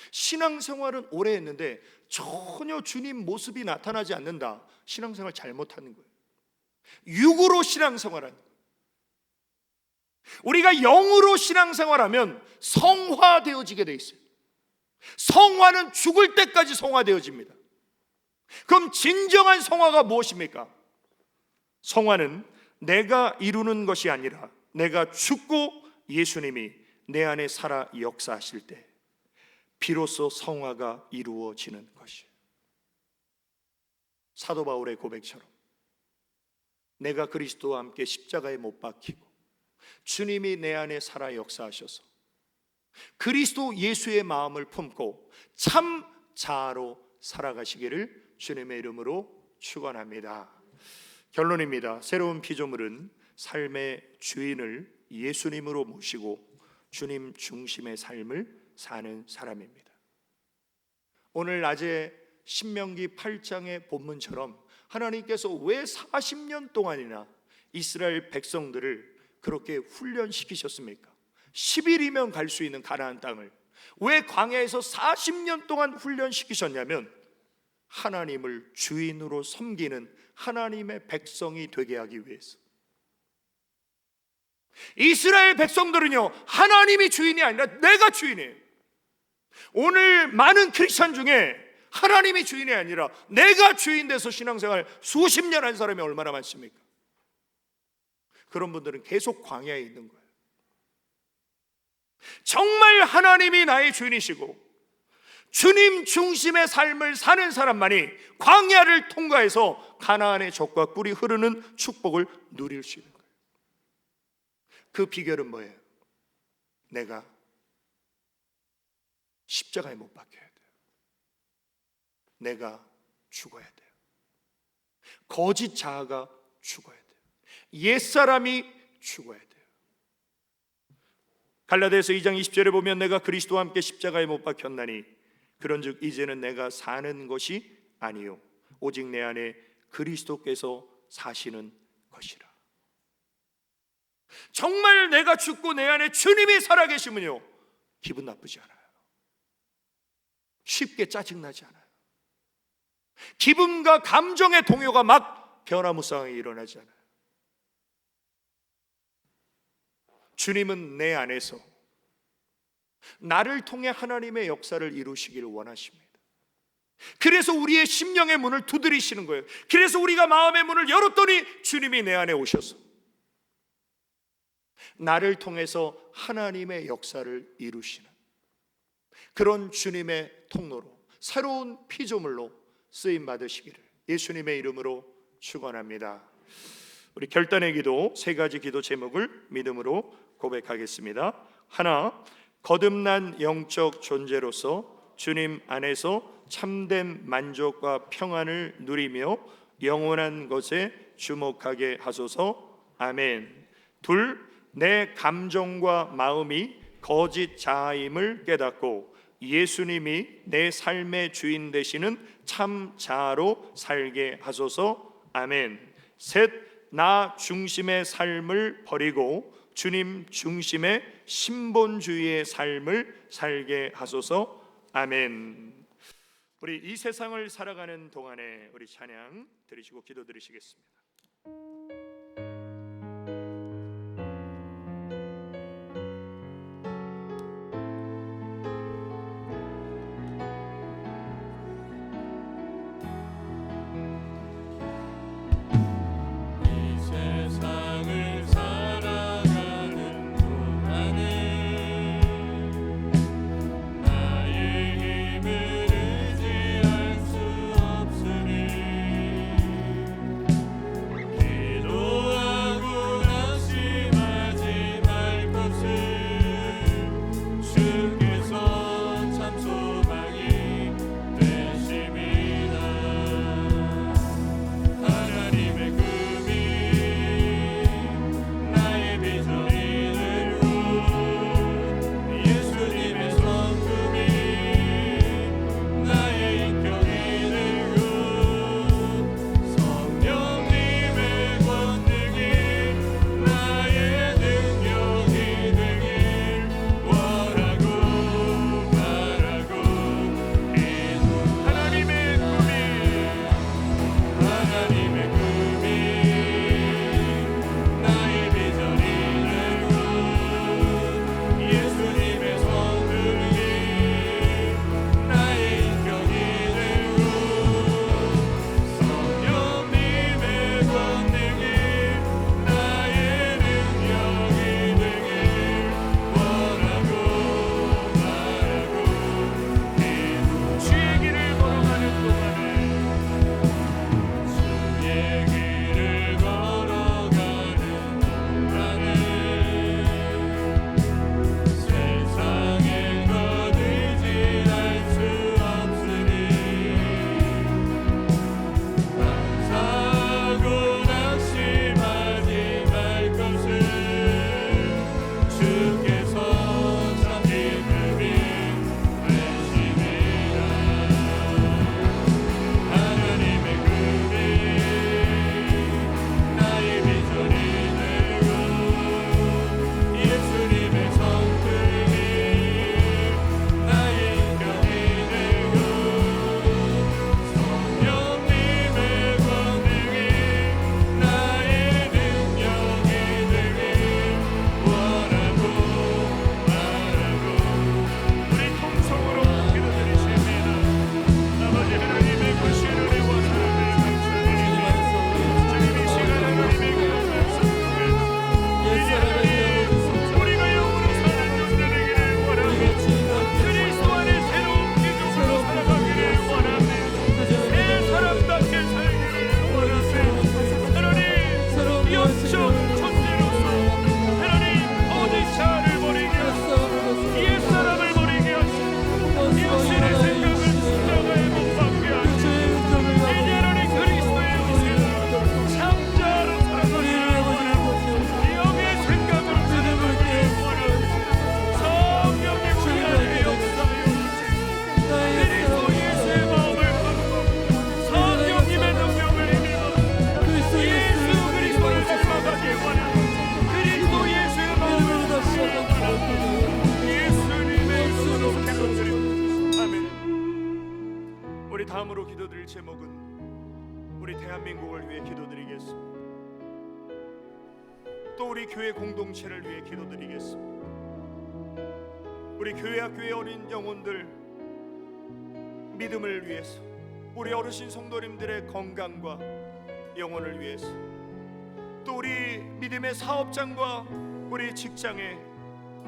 신앙생활은 오래 했는데 전혀 주님 모습이 나타나지 않는다, 신앙생활 잘못하는 거예요. 육으로 신앙생활하는 거예요. 우리가 영으로 신앙생활하면 성화되어지게 돼 있어요. 성화는 죽을 때까지 성화되어집니다. 그럼 진정한 성화가 무엇입니까? 성화는 내가 이루는 것이 아니라 내가 죽고 예수님이 내 안에 살아 역사하실 때 비로소 성화가 이루어지는 것이에요. 사도 바울의 고백처럼 내가 그리스도와 함께 십자가에 못 박히고 주님이 내 안에 살아 역사하셔서 그리스도 예수의 마음을 품고 참 자아로 살아가시기를 주님의 이름으로 축원합니다. 결론입니다. 새로운 피조물은 삶의 주인을 예수님으로 모시고 주님 중심의 삶을 사는 사람입니다. 오늘 낮에 신명기 8장의 본문처럼 하나님께서 왜 40년 동안이나 이스라엘 백성들을 그렇게 훈련시키셨습니까? 10일이면 갈 수 있는 가나안 땅을 왜 광야에서 40년 동안 훈련시키셨냐면 하나님을 주인으로 섬기는 하나님의 백성이 되게 하기 위해서. 이스라엘 백성들은요, 하나님이 주인이 아니라 내가 주인이에요. 오늘 많은 크리스찬 중에 하나님이 주인이 아니라 내가 주인 돼서 신앙생활 수십 년 한 사람이 얼마나 많습니까? 그런 분들은 계속 광야에 있는 거예요. 정말 하나님이 나의 주인이시고 주님 중심의 삶을 사는 사람만이 광야를 통과해서 가나안의 젖과 꿀이 흐르는 축복을 누릴 수 있는 거예요. 그 비결은 뭐예요? 내가 십자가에 못 박혀야 돼요. 내가 죽어야 돼요. 거짓 자아가 죽어야 돼요. 옛사람이 죽어야 돼요. 갈라디아서 2장 20절에 보면 내가 그리스도와 함께 십자가에 못 박혔나니 그런즉 이제는 내가 사는 것이 아니요 오직 내 안에 그리스도께서 사시는 것이라. 정말 내가 죽고 내 안에 주님이 살아계시면요 기분 나쁘지 않아요. 쉽게 짜증나지 않아요. 기분과 감정의 동요가 막 변화무쌍하게 일어나지 않아요. 주님은 내 안에서 나를 통해 하나님의 역사를 이루시기를 원하십니다. 그래서 우리의 심령의 문을 두드리시는 거예요. 그래서 우리가 마음의 문을 열었더니 주님이 내 안에 오셔서 나를 통해서 하나님의 역사를 이루시는 그런 주님의 통로로 새로운 피조물로 쓰임 받으시기를 예수님의 이름으로 축원합니다. 우리 결단의 기도 세 가지 기도 제목을 믿음으로 고백하겠습니다. 하나, 거듭난 영적 존재로서 주님 안에서 참된 만족과 평안을 누리며 영원한 것에 주목하게 하소서. 아멘. 둘, 내 감정과 마음이 거짓 자아임을 깨닫고 예수님이 내 삶의 주인 되시는 참 자아로 살게 하소서. 아멘. 셋, 나 중심의 삶을 버리고 주님 중심의 신본주의의 삶을 살게 하소서. 아멘. 우리 이 세상을 살아가는 동안에 우리 찬양 드리시고 기도 드리시겠습니다. 세상을 살아가는 동안에 나의 힘을 의지할 수 없으니 기도하고 낙심하지 말 것을 주께서 참 소망이 되심이라. 하나님의 꿈이 나의 비전이 되고 예수님의 성품이 나의 인격이 되고 성령님의 권능이 나의 능력이 되길 원하고 바라고 기도. 하나님의 꿈이 나의 비전이 되고 예수님의 성품이 나의 인격이 되고 성령님의 권능이 나의 능력이 되길 원하고 바라고 기도. 주의 길을 걸어가는 동안에 주의 길을 걸어가는 동안에 세상의 것 의지할 수 없으니 감사하고 낙심하지 말 것을 주께서 참 기쁨이 되심이라. 하나님의 꿈이 나의 비전이 되고 예수님의 성품이 나의 인격이 되고 성령님의 권능이 나의 능력이 되길 원하고 바라고. 우리 통성으로 기도드리십니다. 아버지 하나님의 크신 은혜와 사랑을 감사드립니다. 주님 이 시간 하나님의 그 말씀을 이제 하나님 우리가 영으로 사는 존재 되기를 원하고 그리스도 안에 새로운 기적으로 살아가기를 원합니다. 새 사람답게 살기를 원하세요. 하나님 영적 존재로서 하나님 거짓 자아를 버리게 하시고 옛사람을 버리게 하시고 육신의 생각을 십자가에 못 박게 하시고 이제 하나님 그리스도의 의지로 참자로 살아가기를 원하고 영의 생각으로 살아가기를 원하고 성령님 우리 안에 역사하여 그리스도 예수의 마음을 갖고 성령님의 능력을 힘입어 예수 그리스도를 닮아가길 원하고 그리스도 예수의 마음을 갖고 예수님의 이름으로 기도드립니다. 아멘. 우리 다음으로 기도드릴 제목은 우리 대한민국을 위해 기도드리겠습니다. 또 우리 교회 공동체를 위해 기도드리겠습니다. 우리 교회 학교의 어린 영혼들 믿음을 위해서 우리 어르신 성도님들의 건강과 영혼을 위해서 또 우리 믿음의 사업장과 우리 직장의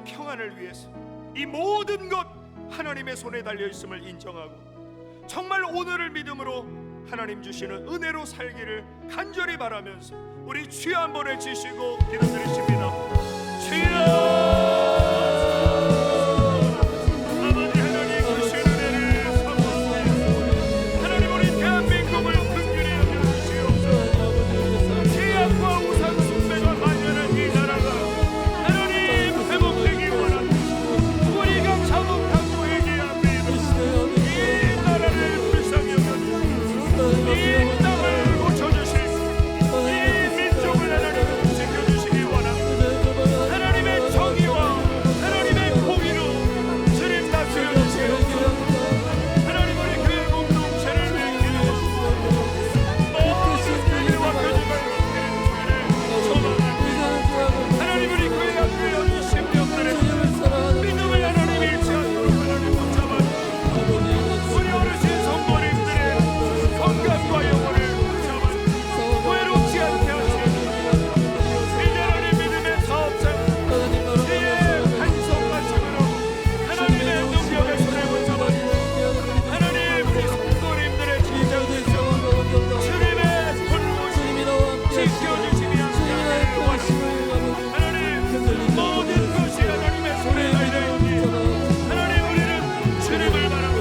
평안을 위해서 이 모든 것 하나님의 손에 달려 있음을 인정하고 정말 오늘을 믿음으로 하나님 주시는 은혜로 살기를 간절히 바라면서 우리 주여 한번 외치시고 기도드리십니다. 주여, 아버지 하나님 주신 은혜를 사모합니다. 하나님 우리 대한민국을 긍휼히 여겨주시옵소서. 죄악과 우상 숭배가 만연한 이 나라가 하나님 회복되기 원합니다. 우리가 자복하고 회개합니다. 이 나라를 불쌍히 여겨주시옵소서. 이 땅을 고쳐주시고 이 민족을 하나님 지켜주시기 원합니다. 하나님의 정의와 하나님의 공의로 주님 다스려주시옵소서. 하나님 우리 교회 공동체를 맺기를 모든 교회와 교주가 이루어지기를 소망합니다. 하나님 우리 교회 학교에 어린 심령들의 믿음을 하나님 잃지 않도록 하나님 붙잡아주시고 우리 어르신 성도님들의 건강과 영혼을 붙잡아주시고 외롭지 않게 하시옵소서. 이제 하나님 믿음의 사업장 이의 반성과 책으로 하나님의 능력의 손에 붙잡아주시고 하나님 우리 성도님들의 진정성 주님의 불모심 지켜주시며 하나님 모든 것이 하나님의 손에 달려있니 하나님 우리는 주님을 바라고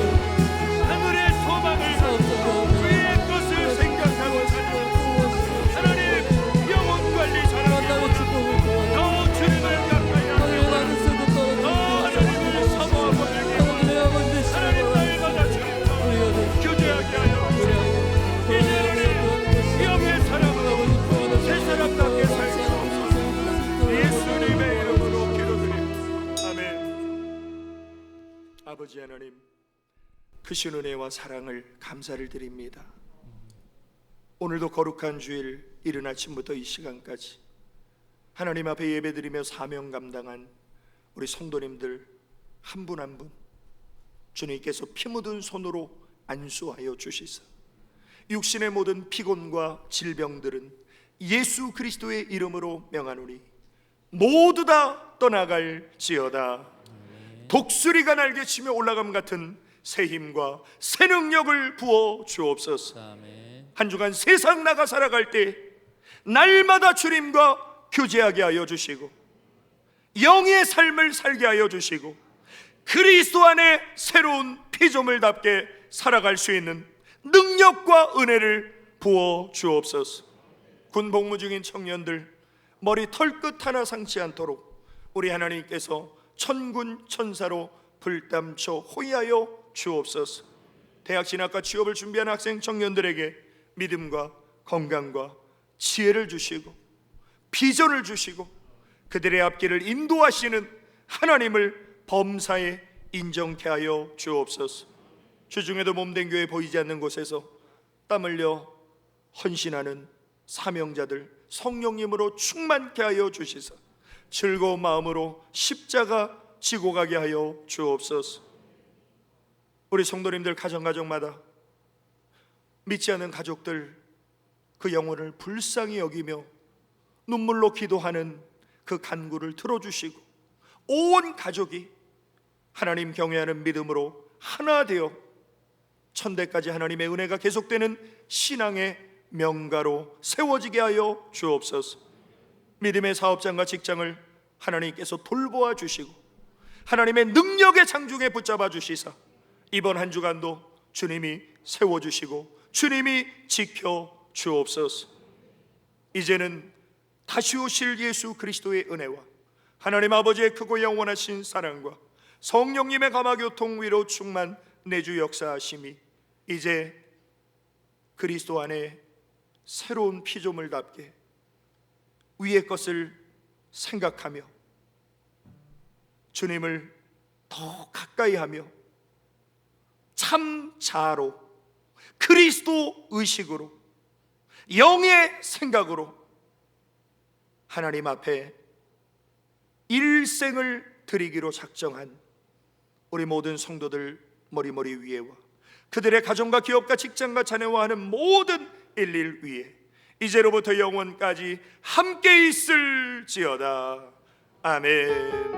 하늘의 소망을 갖고 주의 것을 생각하고 살고 하나님 영혼 관리 잘하며 더 주님을 가까이 하며 더 하나님을 사모하고 하나님 날마다 주님과 교제하게 하여 주시고 이제 하나님 영의 사랑으로 새 사람답게 살수 없소서. 예수님의 이름으로 기도드립니다. 아멘. 아버지 하나님, 크신 은혜와 사랑을 감사를 드립니다. 오늘도 거룩한 주일 이른 아침부터 이 시간까지 하나님 앞에 예배드리며 사명 감당한 우리 성도님들 한 분 한 분 주님께서 피 묻은 손으로 안수하여 주시사 육신의 모든 피곤과 질병들은 예수 그리스도의 이름으로 명하노니 모두 다 떠나갈지어다. 독수리가 날개치며 올라감 같은 새 힘과 새 능력을 부어 주옵소서. 한 주간 세상 나가 살아갈 때 날마다 주님과 교제하게 하여 주시고 영의 삶을 살게 하여 주시고 그리스도 안에 새로운 피조물답게 살아갈 수 있는 능력과 은혜를 부어 주옵소서. 군 복무 중인 청년들 머리 털끝 하나 상치 않도록 우리 하나님께서 천군 천사로 불담쳐 호위하여 주옵소서. 대학 진학과 취업을 준비하는 학생 청년들에게 믿음과 건강과 지혜를 주시고 비전을 주시고 그들의 앞길을 인도하시는 하나님을 범사에 인정케 하여 주옵소서. 주중에도 몸된 교회 보이지 않는 곳에서 땀 흘려 헌신하는 사명자들 성령님으로 충만케 하여 주시사 즐거운 마음으로 십자가 지고 가게 하여 주옵소서. 우리 성도님들 가정마다 믿지 않는 가족들 그 영혼을 불쌍히 여기며 눈물로 기도하는 그 간구를 들어주시고 온 가족이 하나님 경외하는 믿음으로 하나 되어 천대까지 하나님의 은혜가 계속되는 신앙의 명가로 세워지게 하여 주옵소서. 믿음의 사업장과 직장을 하나님께서 돌보아 주시고 하나님의 능력의 장중에 붙잡아 주시사 이번 한 주간도 주님이 세워주시고 주님이 지켜 주옵소서. 이제는 다시 오실 예수 그리스도의 은혜와 하나님 아버지의 크고 영원하신 사랑과 성령님의 감화교통 위로 충만 내주 역사하심이 이제 그리스도 안에 새로운 피조물답게 위의 것을 생각하며 주님을 더 가까이 하며 참 자아로 그리스도 의식으로 영의 생각으로 하나님 앞에 일생을 드리기로 작정한 우리 모든 성도들 머리머리 위에와 그들의 가정과 기업과 직장과 자녀와 하는 모든 일일 위에 이제로부터 영원까지 함께 있을지어다. 아멘.